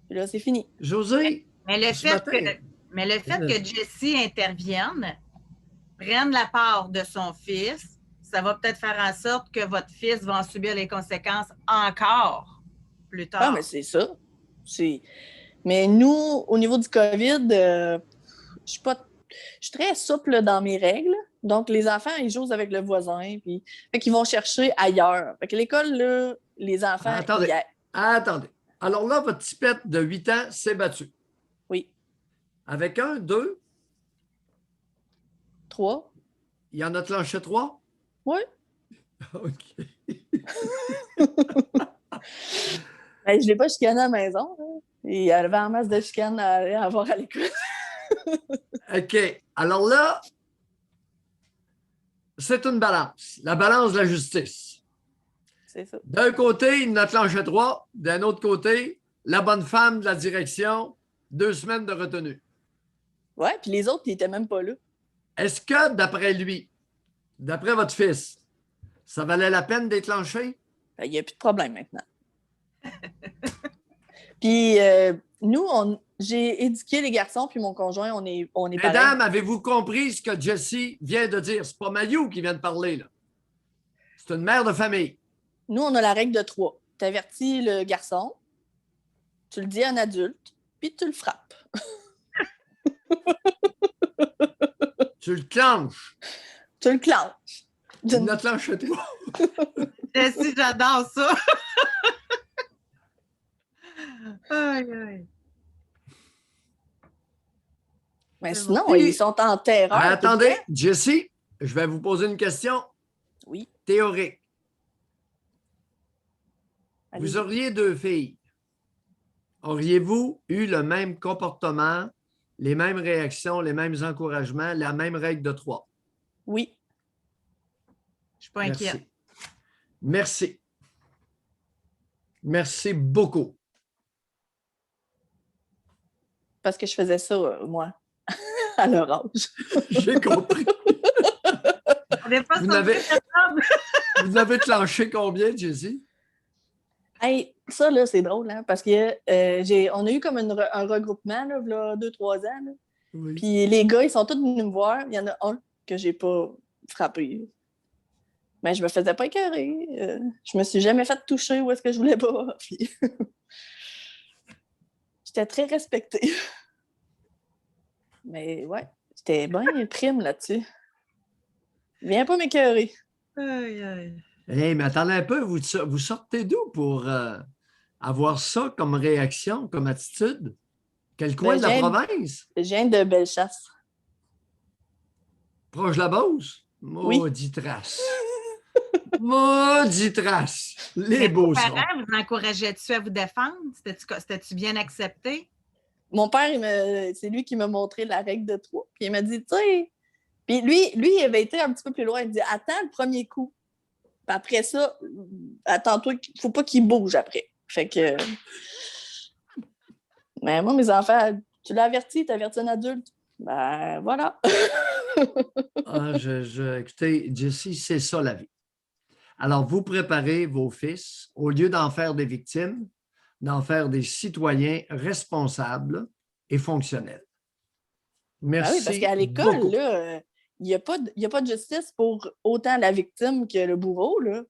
Puis là, c'est fini. José, mais le fait que Jessie intervienne, prenne la part de son fils, ça va peut-être faire en sorte que votre fils va en subir les conséquences encore plus tard. Ah, mais c'est ça. Mais nous, au niveau du COVID, je suis très souple dans mes règles. Donc, les enfants, ils jouent avec le voisin, puis fait qu'ils vont chercher ailleurs. Fait que l'école, là, les enfants... Attendez. Alors là, votre tipette de 8 ans s'est battue. Oui. Avec 1, 2? 3. Il y en a clenché 3? Oui. OK. Ben, je ne l'ai pas chicané à la maison. Là. Il y avait en masse de chicanes à avoir à l'école. OK. Alors là, c'est une balance. La balance de la justice. C'est ça. D'un côté, il en a clenché 3. D'un autre côté, la bonne femme de la direction, 2 semaines de retenue. Oui, puis les autres, ils n'étaient même pas là. Est-ce que, d'après lui, d'après votre fils, ça valait la peine déclencher? Il n'y a plus de problème maintenant. Puis nous, j'ai éduqué les garçons, puis mon conjoint, on est Mesdames, pareil. avez-vous compris ce que Jessie vient de dire? C'est pas Mayou qui vient de parler, là. C'est une mère de famille. Nous, on a la règle de 3. Tu avertis le garçon, tu le dis à un adulte, puis tu le frappes. Tu le clenches. Tu le clenches. Tu le clenches toi. Jessie, j'adore ça. Aïe, aïe. Mais sinon, ils sont en terreur. Attendez, Jessie, je vais vous poser une question. Oui. Théorique. Allez-y. Vous auriez 2 filles. Auriez-vous eu le même comportement, les mêmes réactions, les mêmes encouragements, la même règle de 3? Oui. Je ne suis pas inquiète. Merci. Merci beaucoup. Parce que je faisais ça, moi, à leur âge. J'ai compris. Vous avez clenché combien, Jessie? Hey, ça, là, c'est drôle, hein, parce que on a eu comme un regroupement, là, 2-3 ans. Là. Oui. Puis les gars, ils sont tous venus me voir. Il y en a un que j'ai pas frappé. Mais je me faisais pas écœurer. Je me suis jamais fait toucher où est-ce que je voulais pas. Puis... J'étais très respectée. Mais ouais, j'étais bien prime là-dessus. Viens pas m'écœurer. Aïe, aïe. Hey, mais attendez un peu, vous sortez d'où pour avoir ça comme réaction, comme attitude? Quel coin de la province? Je viens de Bellechasse. Proche de la Beauce? Maudit trace. Maudit trace. Les beaux parents, vous encourageaient-tu à vous défendre? C'était-tu bien accepté? Mon père, c'est lui qui m'a montré la règle de 3. Puis il m'a dit, tu sais... Puis lui, il avait été un petit peu plus loin. Il me dit, attends le premier coup. Puis après ça, attends-toi, il ne faut pas qu'il bouge après. Fait que... Mais moi, mes enfants, tu l'as averti, tu as averti un adulte. Ben, voilà. Écoutez, Jessie, c'est ça la vie. Alors, vous préparez vos fils, au lieu d'en faire des victimes, d'en faire des citoyens responsables et fonctionnels. Merci. Ben oui, parce qu'à l'école, là, il n'y a pas de justice pour autant la victime que le bourreau, là.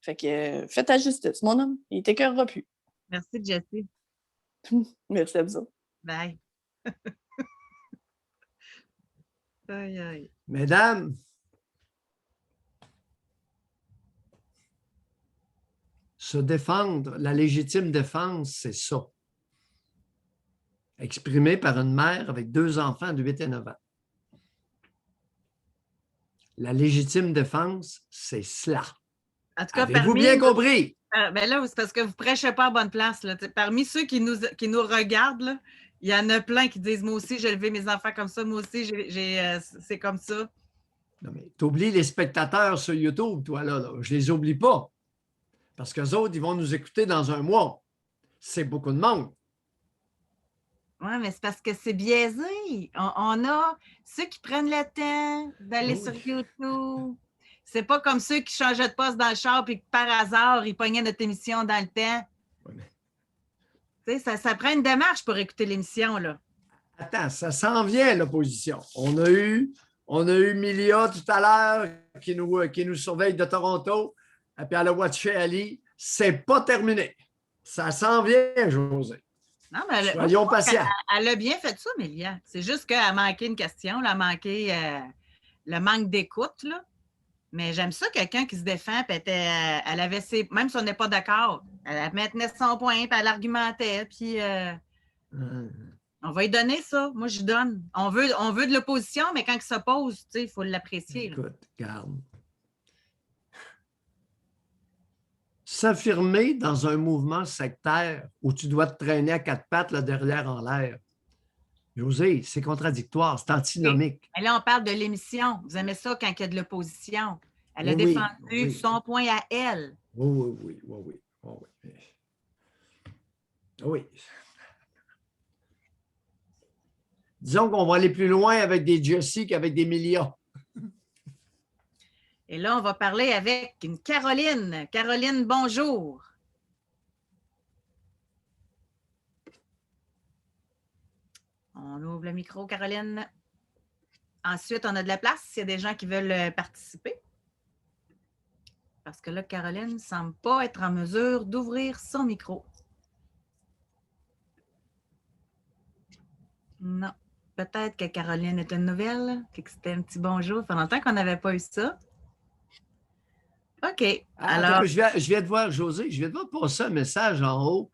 Fait que fais ta justice, mon homme. Il t'écœurera plus. Merci, Jessie. Merci à vous autres. Bye. Aïe, aïe. Mesdames, se défendre, la légitime défense, c'est ça. Exprimé par une mère avec 2 enfants de 8 et 9 ans. La légitime défense, c'est cela. En tout cas, avez-vous bien compris? Ben là, c'est parce que vous ne prêchez pas à bonne place. Là. Parmi ceux qui nous regardent, là, il y en a plein qui disent « Moi aussi, j'ai élevé mes enfants comme ça. Moi aussi, c'est comme ça. » Non, mais tu oublies les spectateurs sur YouTube, toi, là. Je ne les oublie pas. Parce qu'eux autres, ils vont nous écouter dans un mois. C'est beaucoup de monde. Oui, mais c'est parce que c'est biaisé. On a ceux qui prennent le temps d'aller sur YouTube. C'est pas comme ceux qui changeaient de poste dans le char et que par hasard, ils pognaient notre émission dans le temps. Oui, mais... Tu sais, ça prend une démarche pour écouter l'émission, là. Attends, ça s'en vient, l'opposition. On a eu Milia tout à l'heure qui nous surveille de Toronto. Et puis elle a watché Ali. C'est pas terminé. Ça s'en vient, Josée. Non, mais soyons patients. Elle a bien fait ça, Mélia. C'est juste qu'elle a manqué une question, elle a manqué le manque d'écoute, là. Mais j'aime ça, quelqu'un qui se défend, puis elle avait même si on n'est pas d'accord, elle maintenait son point, puis elle argumentait, puis on va lui donner ça. Moi, je donne. On veut de l'opposition, mais quand il s'oppose, il faut l'apprécier. Écoute, regarde. S'affirmer dans un mouvement sectaire où tu dois te traîner à quatre pattes, le derrière en l'air. Josée, c'est contradictoire, c'est antinomique. Mais là, on parle de l'émission. Vous aimez ça quand il y a de l'opposition. Elle a défendu son point à elle. Oui. Oui. Disons qu'on va aller plus loin avec des Jessie qu'avec des Milia. Et là, on va parler avec une Caroline. Caroline, bonjour. On ouvre le micro, Caroline. Ensuite, on a de la place s'il y a des gens qui veulent participer. Parce que là, Caroline ne semble pas être en mesure d'ouvrir son micro. Non. Peut-être que Caroline est une nouvelle, que c'était un petit bonjour. Ça fait longtemps qu'on n'avait pas eu ça. OK. Alors... Attends, je viens de voir, Josée, je viens de voir passer un message en haut.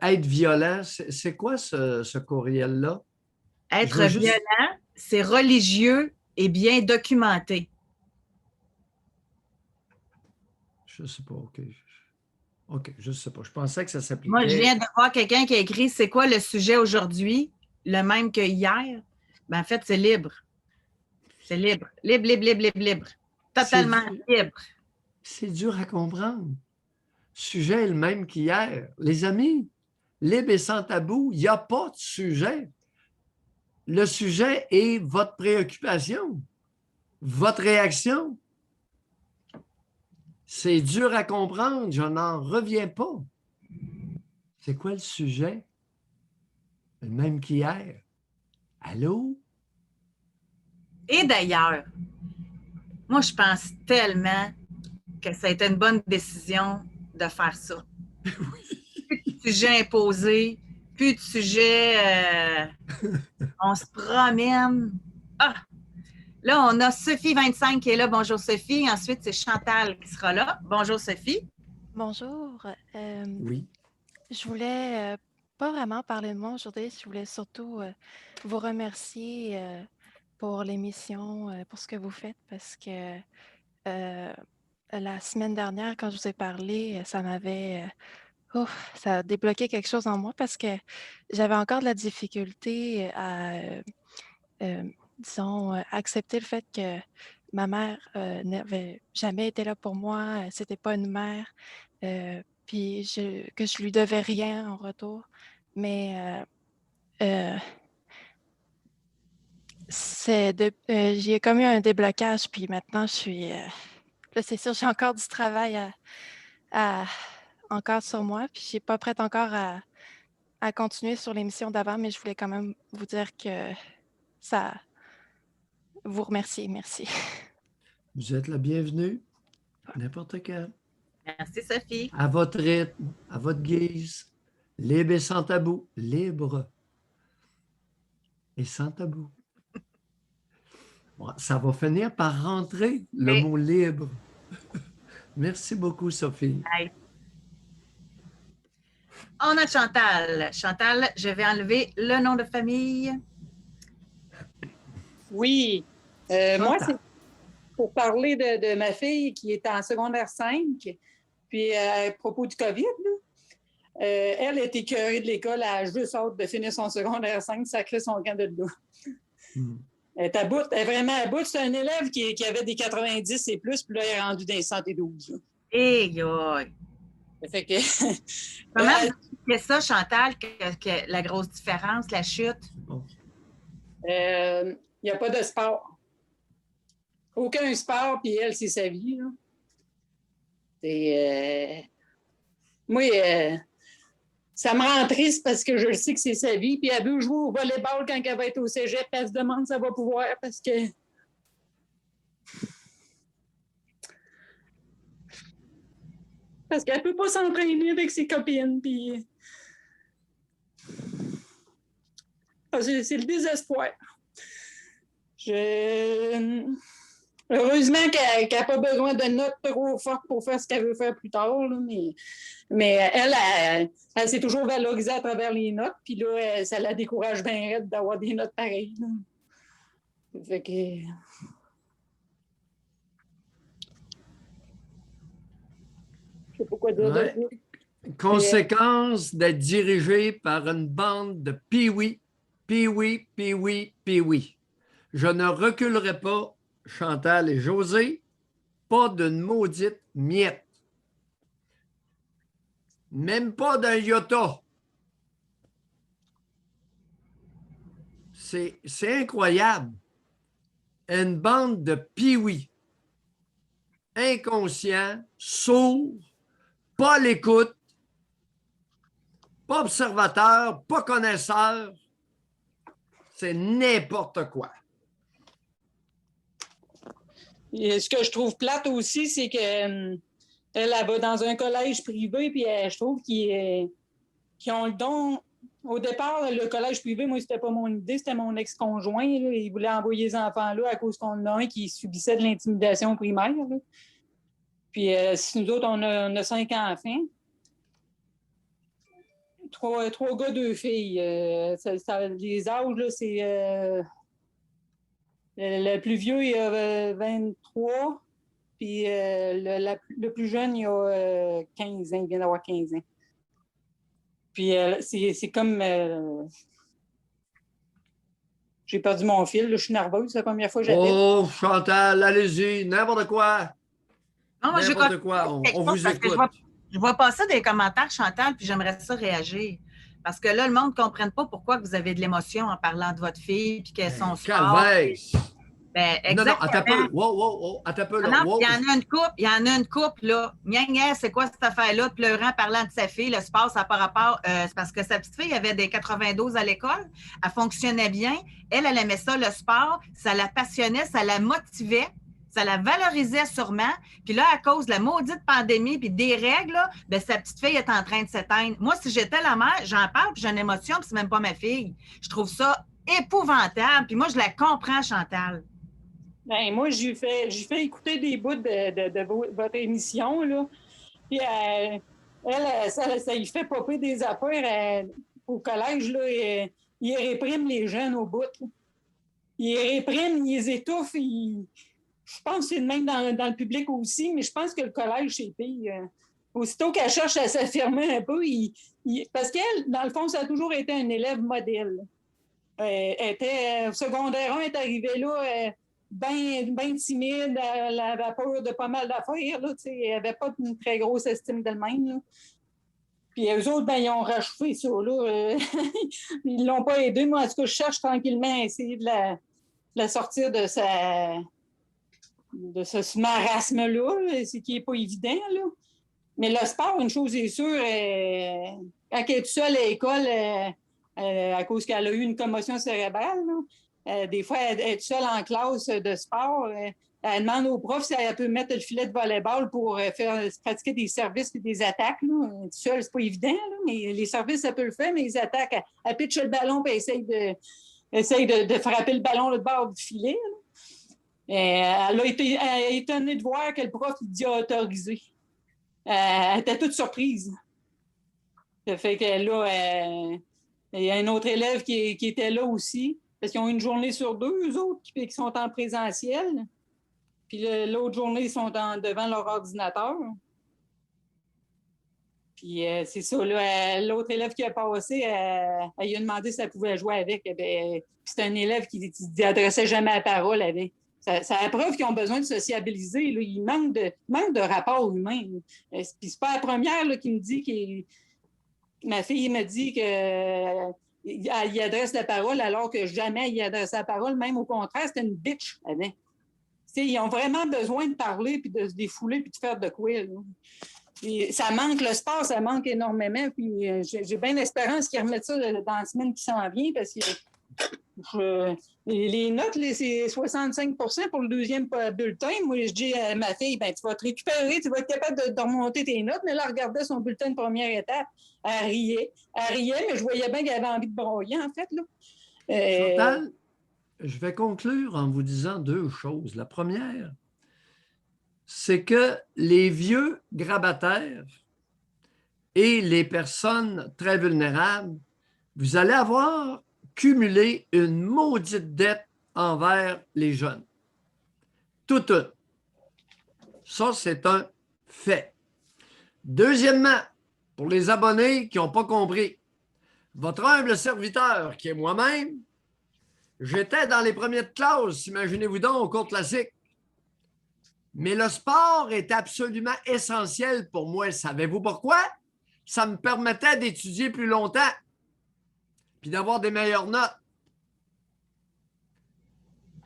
Être violent, c'est quoi ce courriel-là? Être violent, c'est religieux et bien documenté. Je ne sais pas, OK. OK, je ne sais pas. Je pensais que ça s'appliquait. Moi, je viens de voir quelqu'un qui a écrit « C'est quoi le sujet aujourd'hui? » Le même que hier. Ben, en fait, c'est libre. C'est libre. Libre. Totalement libre. C'est dur à comprendre. Le sujet est le même qu'hier. Les amis, libre et sans tabou, il n'y a pas de sujet. Le sujet est votre préoccupation, votre réaction. C'est dur à comprendre, je n'en reviens pas. C'est quoi le sujet? Le même qu'hier. Allô? Et d'ailleurs, moi, je pense tellement que ça a été une bonne décision de faire ça. Plus de sujets imposés, plus de sujets... on se promène. Ah! Là, on a Sophie 25 qui est là. Bonjour Sophie. Ensuite, c'est Chantal qui sera là. Bonjour Sophie. Bonjour. Oui. Je voulais pas vraiment parler de moi aujourd'hui. Je voulais surtout vous remercier pour l'émission, pour ce que vous faites, parce que la semaine dernière, quand je vous ai parlé, ça a débloqué quelque chose en moi parce que j'avais encore de la difficulté à, disons, accepter le fait que ma mère n'avait jamais été là pour moi, c'était pas une mère, puis que je lui devais rien en retour. Mais j'ai comme eu un déblocage, puis maintenant je suis... là, c'est sûr, j'ai encore du travail encore sur moi, puis je suis pas prête encore à continuer sur l'émission d'avant, mais je voulais quand même vous dire que ça... Vous remercier, merci. Vous êtes la bienvenue, n'importe quand. Merci, Sophie. À votre rythme, à votre guise, libre et sans tabou. Libre et sans tabou. Bon, ça va finir par rentrer, le mot libre. Merci beaucoup, Sophie. Bye. On a Chantal. Chantal, je vais enlever le nom de famille. Oui. Moi, pour parler de ma fille qui est en secondaire 5. Puis à propos du COVID, là, elle est écœurée de l'école, elle a juste hâte de finir son secondaire 5, sacrer son camp de là. Elle est à bout, elle est vraiment à bout. C'est un élève qui avait des 90 et plus, puis là, elle est rendu dans les 112. Hey, fait que... Comment vous expliquez ça, Chantal, que la grosse différence, la chute? Il n'y a pas de sport. Aucun sport, puis elle, c'est sa vie. Là. Moi, ça me rend triste parce que je sais que c'est sa vie, puis elle veut jouer au volleyball quand elle va être au cégep, puis elle se demande si elle va pouvoir parce que... Parce qu'elle ne peut pas s'entraîner avec ses copines, puis... C'est le désespoir. Heureusement qu'elle n'a pas besoin de notes trop fortes pour faire ce qu'elle veut faire plus tard, là, mais elle s'est toujours valorisée à travers les notes, puis là, ça la décourage bien raide d'avoir des notes pareilles. Là. Fait que... Je sais pas quoi dire de plus. Conséquence d'être dirigé par une bande de pee-wee, pee-wee, pee-wee, pee-wee. Je ne reculerai pas, Chantal et José, pas d'une maudite miette. Même pas d'un iota. C'est incroyable. Une bande de pee-wee, inconscients, sourds, pas à l'écoute, pas observateur, pas connaisseur. C'est n'importe quoi. Et ce que je trouve plate aussi, c'est qu'elle va dans un collège privé, puis je trouve qu'ils ont le don. Au départ, le collège privé, moi, c'était pas mon idée, c'était mon ex-conjoint. Là, il voulait envoyer les enfants là à cause qu'on en a un qui subissait de l'intimidation primaire. Là. Puis si nous autres, on a 5 enfants, 3 gars, 2 filles. Les âges, là, c'est... le plus vieux, il a 23, puis le plus jeune, il a 15 ans. Il vient d'avoir 15 ans. Puis c'est comme... j'ai perdu mon fil, là, je suis nerveuse, c'est la première fois que j'appelle. Oh, Chantal, allez-y, n'importe quoi. Non, moi, n'importe quoi, on vous écoute. Je vois passer des commentaires, Chantal, puis j'aimerais ça réagir. Parce que là, le monde ne comprenne pas pourquoi vous avez de l'émotion en parlant de votre fille, puis qu'elles sont Calvaise! Ben, exactement. Non, attends un peu. Wow, attends un peu. Là. Non, il y en a une couple, là. Gna, c'est quoi cette affaire-là? Pleurant, parlant de sa fille, le sport, ça n'a pas rapport. C'est parce que sa petite fille avait des 92 à l'école. Elle fonctionnait bien. Elle aimait ça, le sport. Ça la passionnait, ça la motivait. Ça la valorisait sûrement. Puis là, à cause de la maudite pandémie puis des règles, là, ben, sa petite fille est en train de s'éteindre. Moi, si j'étais la mère, j'en parle puis j'ai une émotion puis c'est même pas ma fille. Je trouve ça épouvantable. Puis moi, je la comprends, Chantal. Ben, moi, j'ai fait écouter des bouts de votre émission, là. Puis ça y fait popper des affaires au collège, là. Il réprime les jeunes au bout. Là. Il réprime, il les étouffe. Je pense que c'est le même dans le public aussi, mais je pense que le collège, c'est pire. Aussitôt qu'elle cherche à s'affirmer un peu, parce qu'elle, dans le fond, ça a toujours été un élève modèle. Elle était au secondaire 1, elle est arrivée là... bien timide, elle avait peur de pas mal d'affaires, là, elle n'avait pas une très grosse estime d'elle-même. Là. Puis eux autres, ben, ils ont rachevé ça. Là. Ils ne l'ont pas aidé. Moi, en tout cas, je cherche tranquillement à essayer de la sortir de ce marasme-là, ce qui n'est pas évident. Là. Mais le sport, une chose est sûre, quand elle est toute seule à l'école, à cause qu'elle a eu une commotion cérébrale, là, des fois, elle est seule en classe de sport. Elle demande au prof si elle peut mettre le filet de volleyball pour faire pratiquer des services et des attaques. Là. Seule, c'est pas évident, là, mais les services, elle peut le faire, mais les attaques, elle pitche le ballon et essaye de frapper le ballon de bord du filet. Elle a été étonnée de voir que le prof il dit autorisé. Elle était toute surprise. Ça fait que là, il y a un autre élève qui était là aussi. Parce qu'ils ont une journée sur 2, eux autres, qui sont en présentiel. Puis l'autre journée, ils sont devant leur ordinateur. Puis c'est ça, là, l'autre élève qui a passé, elle lui a demandé si elle pouvait jouer avec. Puis c'est un élève qui n'adressait jamais la parole avec. C'est la preuve qu'ils ont besoin de sociabiliser. Là. Il manque de rapport humain. Puis c'est pas la première là, qui me dit que ma fille me dit qu'elle y adresse la parole alors que jamais elle y adresse la parole. Même au contraire, c'était une bitch avant. Ils ont vraiment besoin de parler, puis de se défouler, puis de faire de quoi. Là. Puis ça manque, le sport, ça manque énormément. Puis j'ai bien l'espérance qu'ils remettent ça dans la semaine qui s'en vient parce que les notes, c'est 65 pour le deuxième bulletin. Moi, je dis à ma fille, ben, tu vas te récupérer, tu vas être capable de remonter tes notes. Mais là, elle regardait son bulletin de première étape. Elle riait, mais je voyais bien qu'elle avait envie de broyer, en fait. Là. Chantal, je vais conclure en vous disant deux choses. La première, c'est que les vieux grabataires et les personnes très vulnérables, vous allez avoir cumulé une maudite dette envers les jeunes. Toute une. Ça, c'est un fait. Deuxièmement, pour les abonnés qui n'ont pas compris, votre humble serviteur, qui est moi-même, j'étais dans les premières classes, imaginez-vous donc, au cours classique. Mais le sport est absolument essentiel pour moi. Savez-vous pourquoi? Ça me permettait d'étudier plus longtemps puis d'avoir des meilleures notes.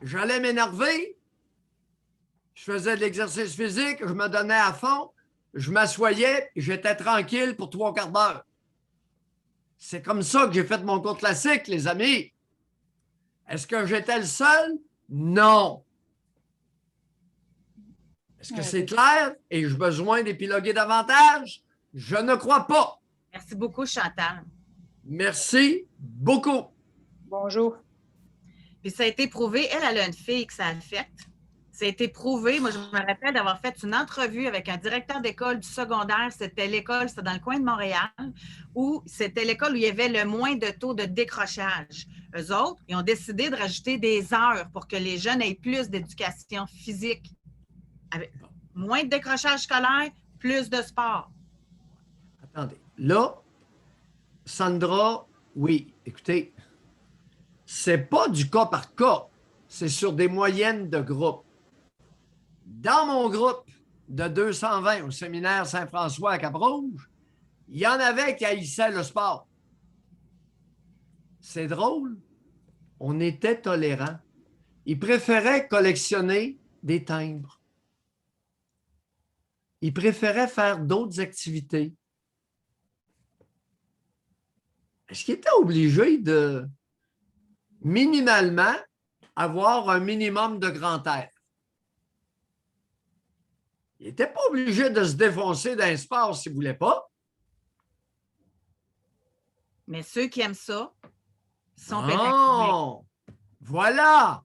J'allais m'énerver, je faisais de l'exercice physique, je me donnais à fond, je m'assoyais et j'étais tranquille pour 3/4 d'heure. C'est comme ça que j'ai fait mon cours classique, les amis. Est-ce que j'étais le seul? Non. Est-ce que c'est clair? Ai-je besoin d'épiloguer davantage? Je ne crois pas. Merci beaucoup, Chantal. Merci beaucoup. Bonjour. Puis ça a été prouvé, elle a une fille que ça affecte. Ça a été prouvé. Moi, je me rappelle d'avoir fait une entrevue avec un directeur d'école du secondaire. C'était dans le coin de Montréal, où c'était l'école où il y avait le moins de taux de décrochage. Eux autres, ils ont décidé de rajouter des heures pour que les jeunes aient plus d'éducation physique. Avec moins de décrochage scolaire, plus de sport. Attendez. Là, Sandra, oui, écoutez, c'est pas du cas par cas. C'est sur des moyennes de groupe. Dans mon groupe de 220 au séminaire Saint-François à Cap-Rouge, il y en avait qui haïssaient le sport. C'est drôle. On était tolérants. Ils préféraient collectionner des timbres. Ils préféraient faire d'autres activités. Est-ce qu'ils étaient obligés de minimalement avoir un minimum de grand air? Ils n'étaient pas obligés de se défoncer dans un sport s'ils ne voulaient pas. Mais ceux qui aiment ça sont pénalisés. Voilà.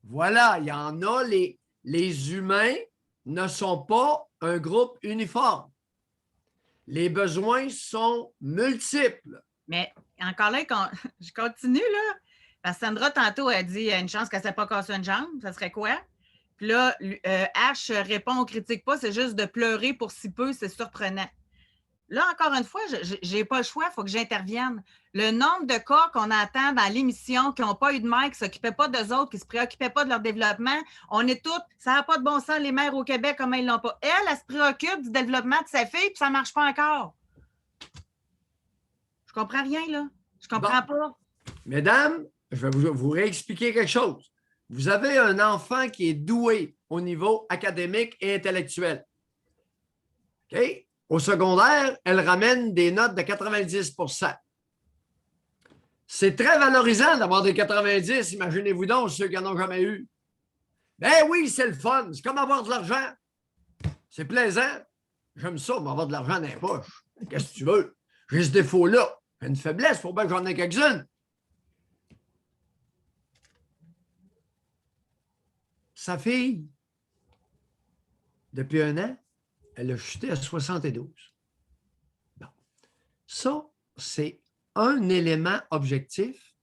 Voilà, il y en a, les humains ne sont pas un groupe uniforme. Les besoins sont multiples. Mais encore là, je continue, là. Parce que Sandra, tantôt, a dit une chance qu'elle ne s'est pas cassé une jambe. Ça serait quoi? Puis là, H répond, on ne critique pas, c'est juste de pleurer pour si peu, c'est surprenant. Là, encore une fois, je n'ai pas le choix, il faut que j'intervienne. Le nombre de cas qu'on entend dans l'émission qui n'ont pas eu de mère, qui ne s'occupaient pas d'eux autres, qui ne se préoccupaient pas de leur développement, on est toutes, ça n'a pas de bon sens, les mères au Québec, comme elles ne l'ont pas. Elle se préoccupe du développement de sa fille, puis ça ne marche pas encore. Je comprends rien, là. Je comprends pas. Mesdames, je vais vous réexpliquer quelque chose. Vous avez un enfant qui est doué au niveau académique et intellectuel. OK? Au secondaire, elle ramène des notes de 90 %. C'est très valorisant d'avoir des 90, imaginez-vous donc ceux qui n'en ont jamais eu. Ben oui, c'est le fun. C'est comme avoir de l'argent. C'est plaisant. J'aime ça, avoir de l'argent dans les poches. Qu'est-ce que tu veux? J'ai ce défaut-là. J'ai une faiblesse, il faut bien que j'en ai quelques-unes. Sa fille, depuis 1 an, elle a chuté à 72. Bon. Ça, c'est un élément objectif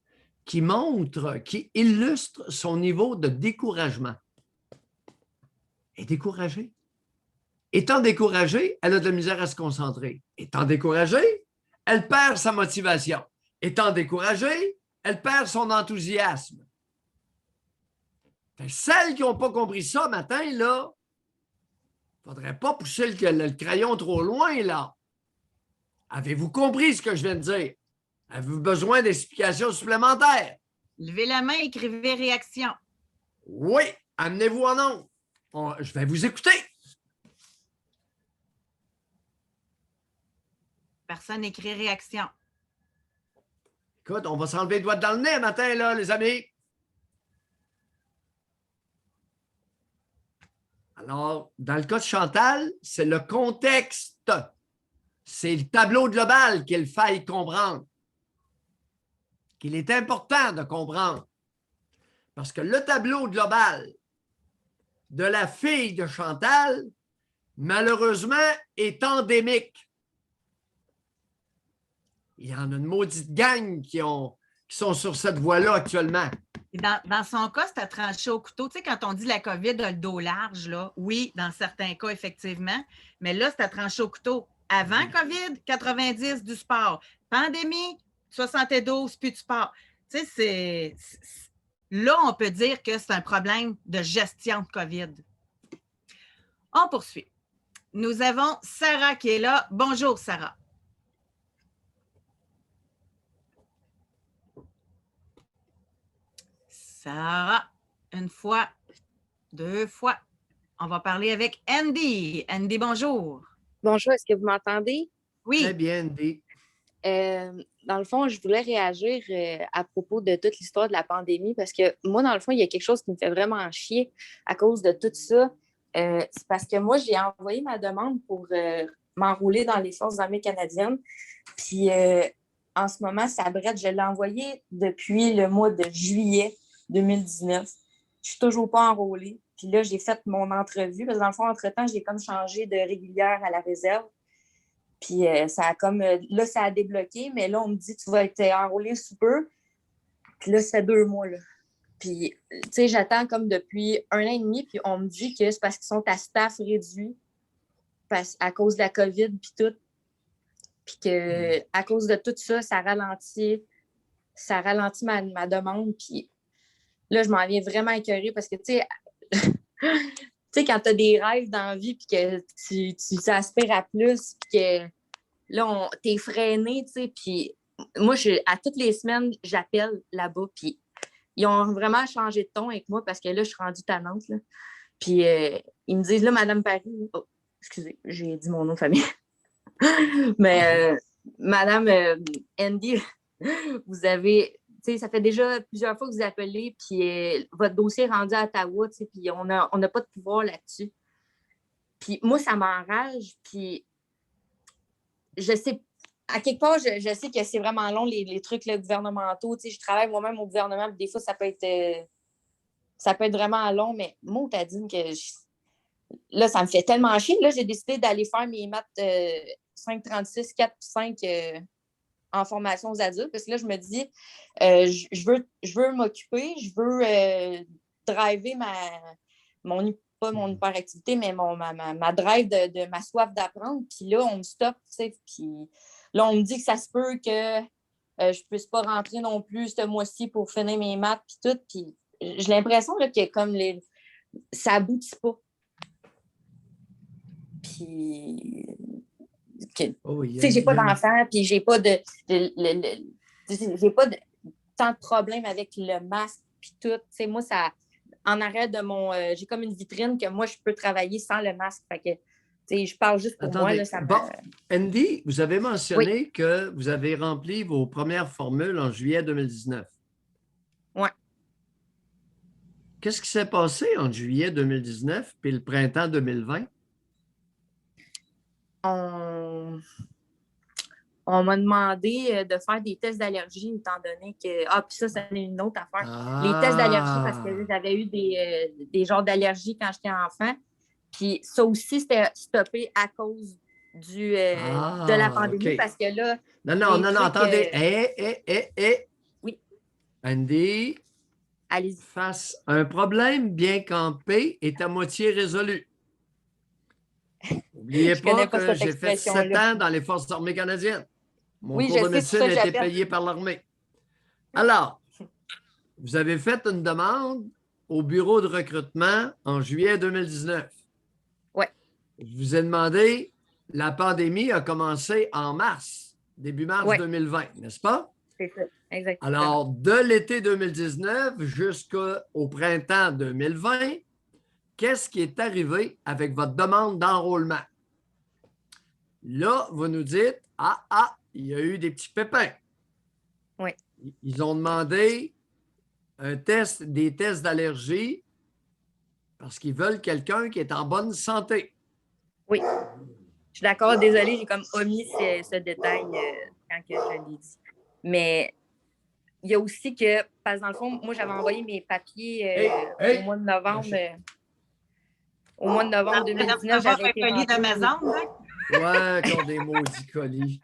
qui montre, qui illustre son niveau de découragement. est découragée. Étant découragée, elle a de la misère à se concentrer. Étant découragée, elle perd sa motivation. Étant découragée, elle perd son enthousiasme. Celles qui n'ont pas compris ça matin, là, il ne faudrait pas pousser le crayon trop loin, là. Avez-vous compris ce que je viens de dire? Avez-vous besoin d'explications supplémentaires? Levez la main, écrivez réaction. Oui, amenez-vous en ondes. Je vais vous écouter. Personne n'écrit réaction. Écoute, on va s'enlever le doigt dans le nez matin, là, les amis. Alors, dans le cas de Chantal, c'est le contexte. C'est le tableau global qu'il faille comprendre. Qu'il est important de comprendre. Parce que le tableau global de la fille de Chantal, malheureusement, est endémique. Il y en a une maudite gang qui sont sur cette voie-là actuellement. Et dans son cas, c'est à trancher au couteau. Tu sais, quand on dit la COVID a le dos large, là, oui, dans certains cas, effectivement, mais là, c'est à trancher au couteau. Avant COVID, 90 du sport. Pandémie, 72 plus de sport. Tu sais, là, on peut dire que c'est un problème de gestion de COVID. On poursuit. Nous avons Sarah qui est là. Bonjour, Sarah. Sarah, une fois, deux fois. On va parler avec Andy. Andy, bonjour. Bonjour, est-ce que vous m'entendez? Oui. Très bien, Andy. Dans le fond, je voulais réagir à propos de toute l'histoire de la pandémie parce que moi, dans le fond, il y a quelque chose qui me fait vraiment chier à cause de tout ça. C'est parce que moi, j'ai envoyé ma demande pour m'enrôler dans les Forces armées canadiennes. Puis, en ce moment, ça brette. Je l'ai envoyé depuis le mois de juillet 2019. Je suis toujours pas enrôlée. Puis là, j'ai fait mon entrevue. Parce que dans le fond, entre-temps, j'ai comme changé de régulière à la réserve. Puis ça a comme... là, ça a débloqué, mais là, on me dit tu vas être enrôlée sous peu. Puis là, ça fait 2 mois, là. Puis, tu sais, j'attends comme depuis 1 an et demi, puis on me dit que c'est parce qu'ils sont à staff réduit à cause de la COVID, puis tout. Puis qu'à cause de tout ça, ça ralentit ma demande. Puis là, je m'en viens vraiment écœurée parce que, tu sais, quand tu as des rêves dans la vie, puis que tu aspires à plus, puis que là, t'es freiné, tu sais. Puis moi, à toutes les semaines, j'appelle là-bas, puis ils ont vraiment changé de ton avec moi parce que là, je suis rendue tannante, là. Puis ils me disent, là, Madame Paris, oh, excusez, j'ai dit mon nom de famille. Mais Madame Andy, vous avez, tu sais, ça fait déjà plusieurs fois que vous appelez, puis votre dossier est rendu à Ottawa, tu sais, puis on n'a pas de pouvoir là-dessus. Puis moi, ça m'enrage, puis je sais, à quelque part, je sais que c'est vraiment long, les trucs là, gouvernementaux. Tu sais, je travaille moi-même au gouvernement, puis des fois, ça peut être vraiment long, mais moi, t'as dit que là, ça me fait tellement chier. Là, j'ai décidé d'aller faire mes maths 536, 4 5 en formation aux adultes, parce que là, je me dis, je veux m'occuper, je veux driver pas mon hyperactivité, mais ma drive de ma soif d'apprendre. Puis là, on me stoppe, tu sais, puis là, on me dit que ça se peut que je ne puisse pas rentrer non plus ce mois-ci pour finir mes maths, puis tout. Puis j'ai l'impression là, que comme ça aboutit pas. Puis tu sais, j'ai pas d'enfant, puis j'ai pas j'ai pas tant de problèmes avec le masque, puis tout. Tu sais, moi, ça... En arrière de j'ai comme une vitrine que moi, je peux travailler sans le masque. Fait que, tu sais, je parle juste pour moi. Là, Andy, vous avez mentionné que vous avez rempli vos premières formules en juillet 2019. Oui. Qu'est-ce qui s'est passé en juillet 2019 puis le printemps 2020? On m'a demandé de faire des tests d'allergie, étant donné que... Ah, puis ça, c'est une autre affaire. Les tests d'allergie, parce que j'avais eu des genres d'allergies quand j'étais enfant. Puis ça aussi, c'était stoppé à cause de la pandémie, parce que là... Non, attendez. Oui. Andy, Allez-y. Face à un problème bien campé est à moitié résolu. N'oubliez pas que j'ai fait 7 ans dans les Forces armées canadiennes. Mon cours de médecine a été payé par l'armée. Alors, vous avez fait une demande au bureau de recrutement en juillet 2019. Oui. Je vous ai demandé, la pandémie a commencé en mars, début mars 2020, n'est-ce pas? C'est ça, exactement. Alors, de l'été 2019 jusqu'au printemps 2020, qu'est-ce qui est arrivé avec votre demande d'enrôlement? Là, vous nous dites, il y a eu des petits pépins. Oui. Ils ont demandé des tests d'allergie parce qu'ils veulent quelqu'un qui est en bonne santé. Oui. Je suis d'accord. Désolée, j'ai comme omis ce détail quand que je l'ai dit. Mais il y a aussi que, parce que dans le fond, moi, j'avais envoyé mes papiers au mois de novembre. Au mois de novembre 2019, j'avais été colis d'Amazon, ouais, encore des maudits colis.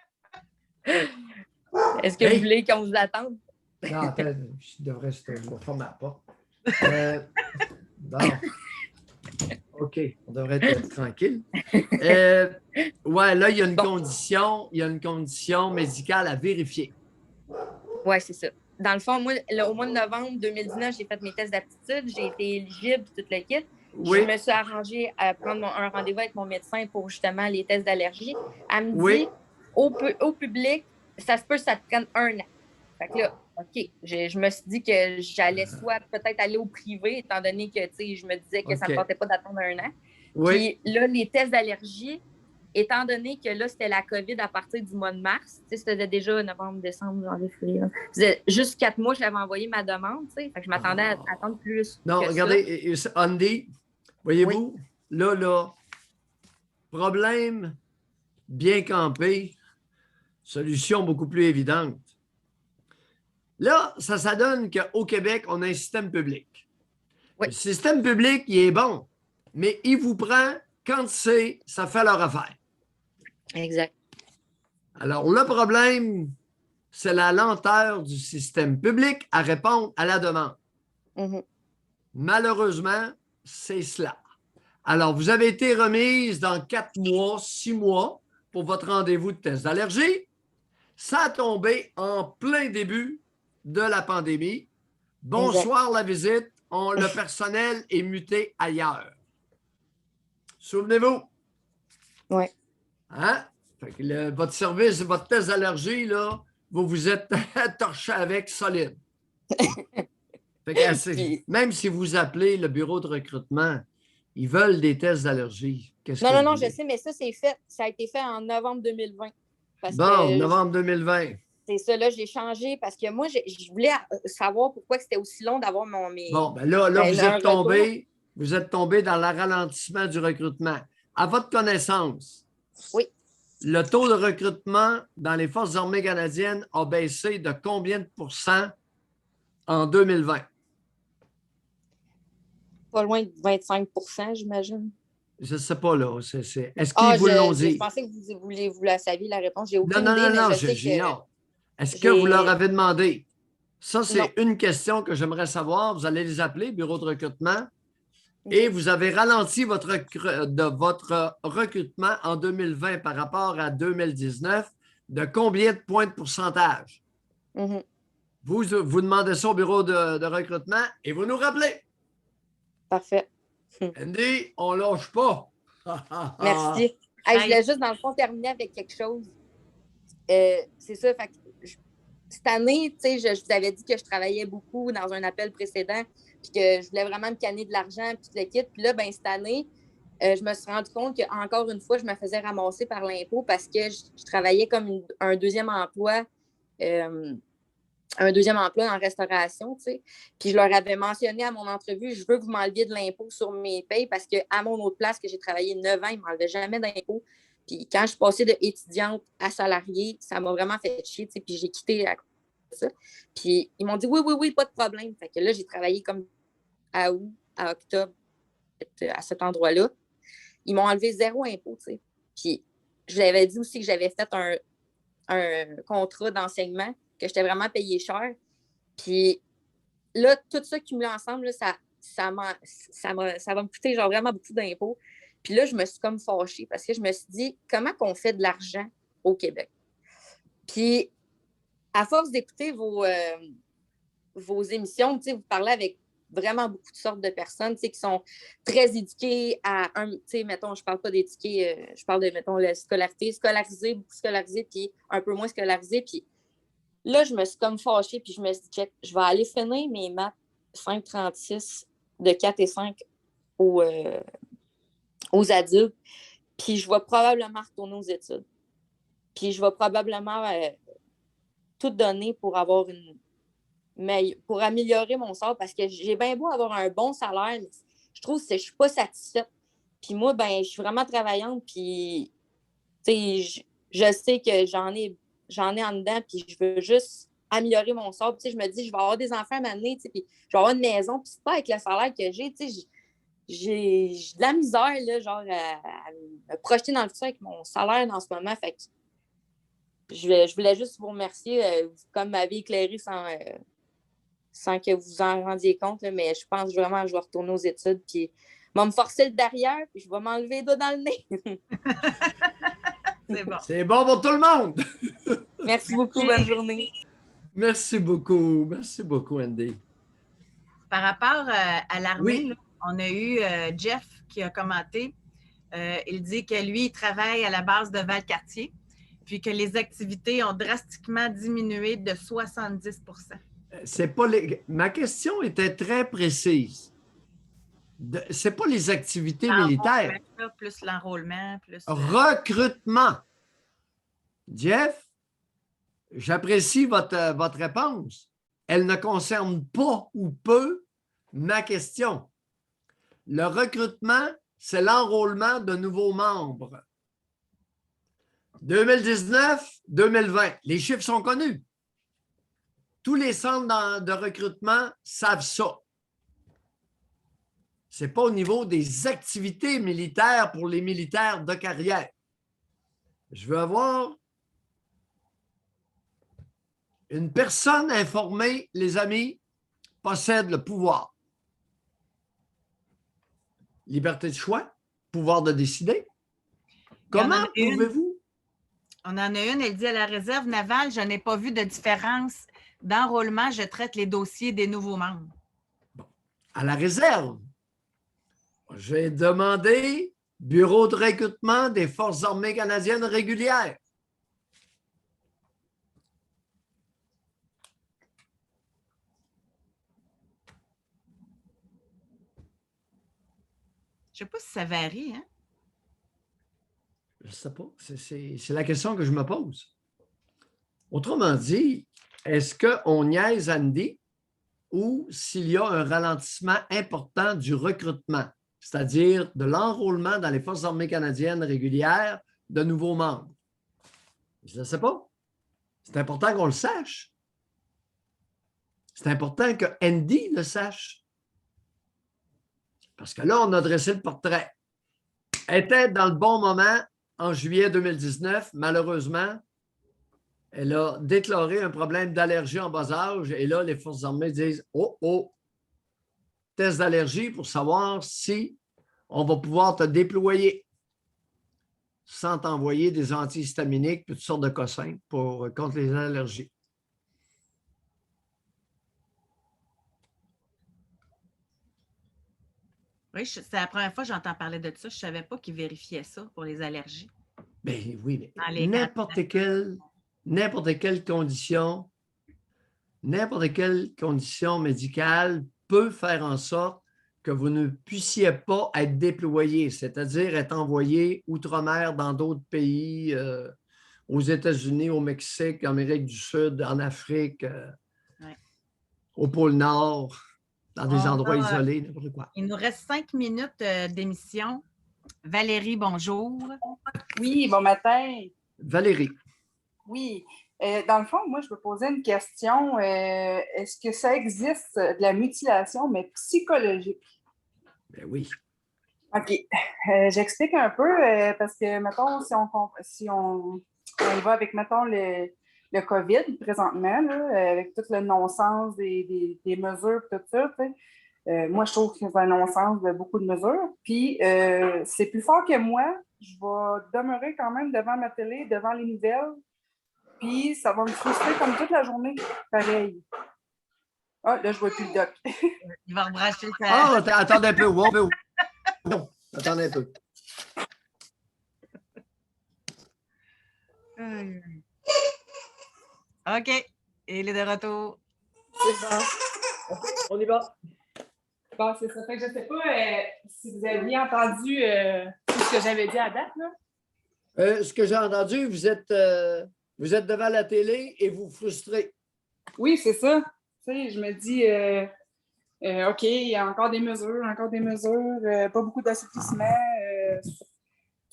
Est-ce que vous voulez qu'on vous attende? Non, attends, je devrais fermer la porte. Bon. OK, on devrait être tranquille. Ouais, là, il y a une condition médicale à vérifier. Oui, c'est ça. Dans le fond, moi, au mois de novembre 2019, j'ai fait mes tests d'aptitude, j'ai été éligible, tout le kit. Oui. Je me suis arrangée à prendre un rendez-vous avec mon médecin pour justement les tests d'allergie. Elle me dit, au public, ça se peut que ça te prenne 1 an. Fait que là, OK, je me suis dit que j'allais soit peut-être aller au privé, étant donné que, tu sais, je me disais que ça ne me tentait pas d'attendre 1 an. Oui. Puis là, les tests d'allergie, étant donné que là, c'était la COVID à partir du mois de mars, tu sais, c'était déjà novembre, décembre, janvier, février. C'était juste 4 mois, j'avais envoyé ma demande, tu sais. Fait que je m'attendais à attendre plus. Non, regardez, Andy, voyez-vous, là, problème bien campé, solution beaucoup plus évidente. Là, ça donne qu'au Québec, on a un système public. Oui. Le système public, il est bon, mais il vous prend quand ça fait leur affaire. Exact. Alors, le problème, c'est la lenteur du système public à répondre à la demande. Mm-hmm. Malheureusement, c'est cela. Alors, vous avez été remise dans 4 mois, 6 mois pour votre rendez-vous de test d'allergie. Ça a tombé en plein début de la pandémie. Bonsoir la visite. Le personnel est muté ailleurs. Souvenez-vous? Oui. Hein? Fait que votre service, votre test d'allergie, là, vous vous êtes torché avec solide. Fait que, même si vous appelez le bureau de recrutement, ils veulent des tests d'allergie. Non, je sais, mais ça, c'est fait. Ça a été fait en novembre 2020. Novembre 2020. C'est ça, là, j'ai changé parce que moi, je voulais savoir pourquoi c'était aussi long d'avoir mes... Bon, ben là vous êtes tombé dans le ralentissement du recrutement. À votre connaissance, oui. Le taux de recrutement dans les Forces armées canadiennes a baissé de combien de pourcents en 2020? Pas loin de 25 %, j'imagine. Je ne sais pas, là. Est-ce qu'ils vous l'ont dit? Je pensais que vous la saviez, la réponse. J'ai aucune idée. Non, j'ai hâte. Est-ce que vous leur avez demandé? Ça, c'est une question que j'aimerais savoir. Vous allez les appeler, bureau de recrutement, et vous avez ralenti votre recrutement en 2020 par rapport à 2019 de combien de points de pourcentage? Mm-hmm. Vous demandez ça au bureau de recrutement et vous nous rappelez. Parfait. Andy, on ne lâche pas. Merci. Je voulais juste, dans le fond, terminer avec quelque chose. C'est ça, fait que cette année, tu sais, je vous avais dit que je travaillais beaucoup dans un appel précédent, puis que je voulais vraiment me canner de l'argent, puis tout le kit. Puis là, ben cette année, je me suis rendu compte qu'encore une fois, je me faisais ramasser par l'impôt parce que je travaillais comme un deuxième emploi. Un deuxième emploi en restauration, tu sais. Puis je leur avais mentionné à mon entrevue, je veux que vous m'enleviez de l'impôt sur mes payes parce qu'à mon autre place, que j'ai travaillé 9 ans, ils ne m'enlevaient jamais d'impôt. Puis quand je suis passée d'étudiante à salariée, ça m'a vraiment fait chier, tu sais. Puis j'ai quitté à ça. Puis ils m'ont dit oui, pas de problème. Fait que là, j'ai travaillé comme à août, à octobre, à cet endroit-là. Ils m'ont enlevé 0 impôt, tu sais. Puis je leur avais dit aussi que j'avais fait un contrat d'enseignement, que j'étais vraiment payée cher. Puis là, tout ça cumulé ensemble, là, ça va me coûter genre vraiment beaucoup d'impôts. Puis là, je me suis comme fâchée parce que je me suis dit, comment qu'on fait de l'argent au Québec? Puis, à force d'écouter vos émissions, vous parlez avec vraiment beaucoup de sortes de personnes qui sont très éduquées à mettons, je parle pas d'éduquer, je parle de, mettons, la scolarité, scolarisée, beaucoup scolarisée, puis un peu moins scolarisée. Puis là, je me suis comme fâchée, puis je me suis dit, je vais aller finir mes maths 5,36 de 4 et 5 aux adultes, puis je vais probablement retourner aux études. Puis je vais probablement tout donner pour avoir pour améliorer mon sort, parce que j'ai bien beau avoir un bon salaire, mais je trouve que je ne suis pas satisfaite. Puis moi, je suis vraiment travaillante, puis je sais que j'en ai en dedans, puis je veux juste améliorer mon sort. Puis je me dis, je vais avoir des enfants à m'amener, puis je vais avoir une maison, puis c'est pas avec le salaire que j'ai, j'ai de la misère, là, genre, à me projeter dans le futur avec mon salaire en ce moment. Fait que je voulais juste vous remercier, comme m'avez éclairé sans que vous en rendiez compte, là, mais je pense vraiment que je vais retourner aux études, puis je vais me forcer le derrière, puis je vais m'enlever les doigts dans le nez. C'est bon. C'est bon pour tout le monde. Merci beaucoup, bonne journée. Merci beaucoup, Andy. Par rapport à l'armée, Oui. là, on a eu Jeff qui a commenté. Il dit que lui, il travaille à la base de Valcartier, puis que les activités ont drastiquement diminué de 70 C'est pas Ma question était très précise. C'est pas les activités militaires. Plus l'enrôlement, plus... Recrutement. Jeff, j'apprécie votre réponse. Elle ne concerne pas ou peu ma question. Le recrutement, c'est l'enrôlement de nouveaux membres. 2019-2020, les chiffres sont connus. Tous les centres de recrutement savent ça. Ce n'est pas au niveau des activités militaires pour les militaires de carrière. Je veux avoir une personne informée, les amis, possède le pouvoir. Liberté de choix, pouvoir de décider. Comment pouvez-vous? On en a une, elle dit à la réserve navale, je n'ai pas vu de différence d'enrôlement, je traite les dossiers des nouveaux membres. Bon. À la réserve, j'ai demandé bureau de recrutement des Forces armées canadiennes régulières. Je ne sais pas si ça varie, hein? Je ne sais pas. C'est la question que je me pose. Autrement dit, est-ce qu'on niaise Andy ou s'il y a un ralentissement important du recrutement, c'est-à-dire de l'enrôlement dans les Forces armées canadiennes régulières de nouveaux membres? Je ne sais pas. C'est important qu'on le sache. C'est important que Andy le sache. Parce que là, on a dressé le portrait. Elle était dans le bon moment en juillet 2019. Malheureusement, elle a déclaré un problème d'allergie en bas âge. Et là, les Forces armées disent « Oh, test d'allergie pour savoir si on va pouvoir te déployer sans t'envoyer des antihistaminiques et toutes sortes de cossins contre les allergies. » Oui, c'est la première fois que j'entends parler de ça. Je ne savais pas qu'ils vérifiaient ça pour les allergies. Bien oui, mais n'importe quelle condition médicale peut faire en sorte que vous ne puissiez pas être déployé, c'est-à-dire être envoyé outre-mer dans d'autres pays, aux États-Unis, au Mexique, en Amérique du Sud, en Afrique, au pôle Nord, dans des endroits isolés, n'importe quoi. Il nous reste 5 minutes d'émission. Valérie, bonjour. Oui, bon matin. Valérie. Oui. Dans le fond, moi, je me posais une question. Est-ce que ça existe de la mutilation, mais psychologique? Ben oui. OK. J'explique un peu parce que, mettons, si on y va avec, mettons, le COVID présentement, là, avec tout le non-sens des mesures et tout ça. Moi, je trouve que c'est un non-sens de beaucoup de mesures. Puis, c'est plus fort que moi. Je vais demeurer quand même devant ma télé, devant les nouvelles. Puis, ça va me frustrer comme toute la journée. Pareil. Ah, là, je vois plus le doc. Il va rebrancher ça. Ah, attendez un peu. Non, attendez un peu. OK. Il est de retour. C'est bon. On y va. Bon, c'est ça. Fait que je ne sais pas si vous aviez entendu tout ce que j'avais dit à date, là. Ce que j'ai entendu, vous êtes devant la télé et vous frustrez. Oui, c'est ça. Tu sais, je me dis, OK, il y a encore des mesures, pas beaucoup d'assouplissement.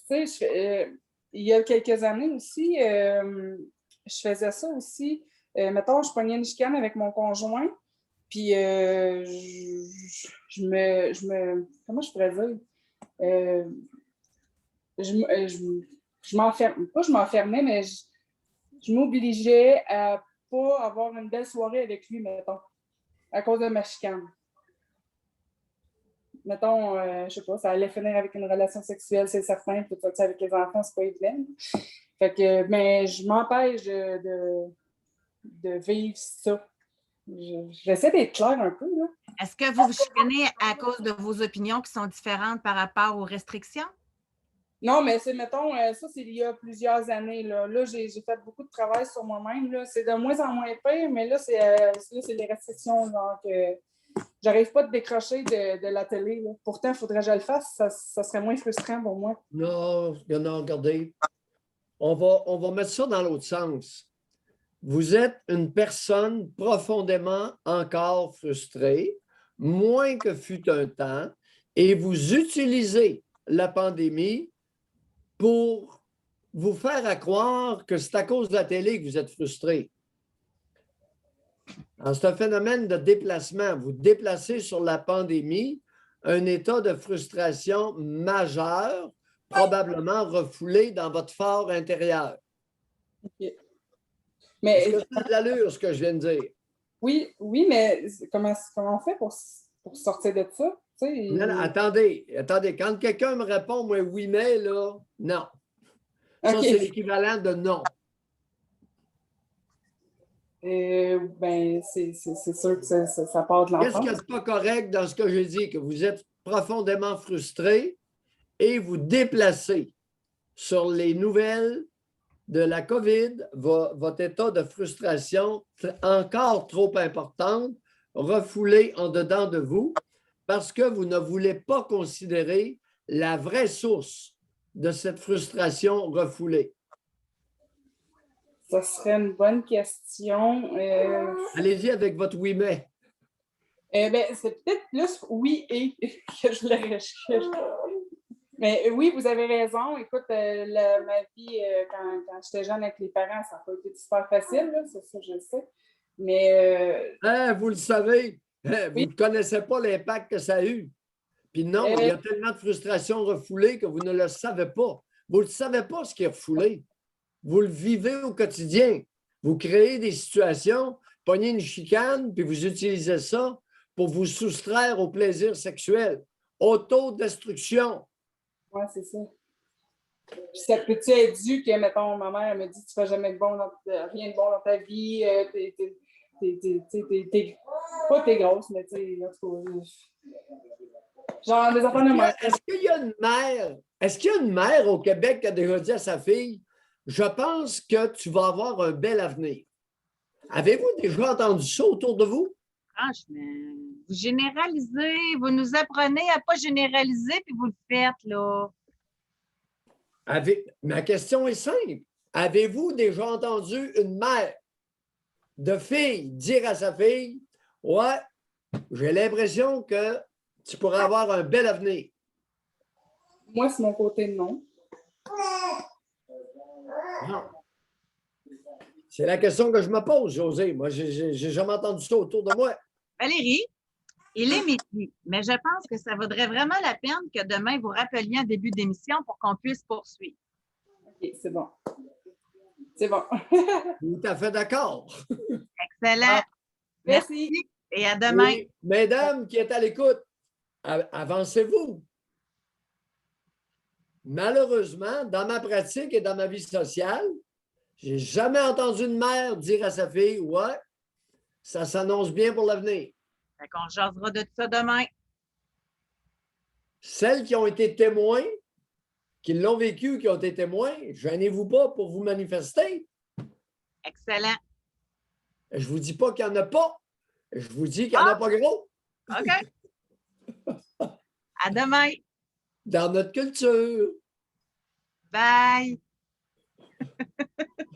Tu sais, il y a quelques années aussi, je faisais ça aussi. Mettons, je pognais une chicane avec mon conjoint, puis comment je pourrais dire? Je m'enfermais, pas je m'enfermais, mais je m'obligeais à pas avoir une belle soirée avec lui, mettons, à cause de ma chicane. Mettons, je sais pas, ça allait finir avec une relation sexuelle, c'est certain, puis tout ça avec les enfants, c'est pas évident. Fait que, mais je m'empêche de vivre ça. J'essaie d'être claire un peu, là. Est-ce que vous vous chicanez à cause de vos opinions qui sont différentes par rapport aux restrictions? Non, mais c'est, mettons, ça, c'est il y a plusieurs années. Là, j'ai fait beaucoup de travail sur moi-même. Là. C'est de moins en moins pire, mais là, c'est les restrictions. Donc, j'arrive pas à décrocher de la télé. Là. Pourtant, il faudrait que je le fasse. Ça serait moins frustrant pour moi. Non, regardez. On va mettre ça dans l'autre sens. Vous êtes une personne profondément encore frustrée, moins que fut un temps, et vous utilisez la pandémie pour vous faire croire que c'est à cause de la télé que vous êtes frustré. C'est un phénomène de déplacement. Vous déplacez sur la pandémie un état de frustration majeur, probablement refoulé dans votre fort intérieur. Okay. Mais est-ce que ça a de l'allure, ce que je viens de dire? Oui, mais comment on fait pour sortir de ça? Non, attendez. Quand quelqu'un me répond, moi, oui, mais là, non. Ça, okay. C'est l'équivalent de non. Ben, c'est sûr que ça part de l'enfance. Qu'est-ce qui n'est pas correct dans ce que j'ai dit? Que vous êtes profondément frustré et vous déplacez sur les nouvelles de la COVID, votre état de frustration encore trop important, refoulé en dedans de vous, parce que vous ne voulez pas considérer la vraie source de cette frustration refoulée. Ça serait une bonne question. Allez-y avec votre oui, mais. Ben, c'est peut-être plus oui et que je l'aurais. Mais oui, vous avez raison. Écoute, ma vie, quand j'étais jeune avec les parents, ça n'a pas été super facile, là, c'est ça, je le sais. Mais. Vous le savez, vous oui. ne connaissez pas l'impact que ça a eu. Puis non, il y a tellement de frustration refoulée que vous ne le savez pas. Vous ne savez pas ce qui est refoulé. Vous le vivez au quotidien. Vous créez des situations, pognez une chicane, puis vous utilisez ça pour vous soustraire au plaisir sexuel. Autodestruction. Oui, c'est ça. Puis ça peut-tu être dû que, mettons, ma mère me dit tu ne fais jamais rien de bon dans ta vie, pas t'es grosse, mais tu sais, genre des enfants de mère. Est-ce qu'il y a une mère au Québec qui a déjà dit à sa fille je pense que tu vas avoir un bel avenir? Avez-vous déjà entendu ça autour de vous? Franchement, vous généralisez, vous nous apprenez à ne pas généraliser, puis vous le faites, là. Ma question est simple. Avez-vous déjà entendu une mère de fille dire à sa fille ouais, j'ai l'impression que tu pourrais avoir un bel avenir? Moi, c'est mon côté non. Non. C'est la question que je me pose, Josée. Moi, j'ai jamais entendu ça autour de moi. Valérie, il est midi, mais je pense que ça vaudrait vraiment la peine que demain, vous rappeliez en début d'émission pour qu'on puisse poursuivre. OK, c'est bon. C'est bon. Tout à fait d'accord. Excellent. Merci. Et à demain. Oui. Mesdames qui êtes à l'écoute, avancez-vous. Malheureusement, dans ma pratique et dans ma vie sociale, j'ai jamais entendu une mère dire à sa fille « Ouais, ça s'annonce bien pour l'avenir. » Fait qu'on jasera de ça demain. Celles qui ont été témoins, qui l'ont vécu, qui ont été témoins, gênez-vous pas pour vous manifester. Excellent. Je ne vous dis pas qu'il n'y en a pas. Je vous dis qu'il n'y en a pas gros. OK. À demain. Dans notre culture. Bye.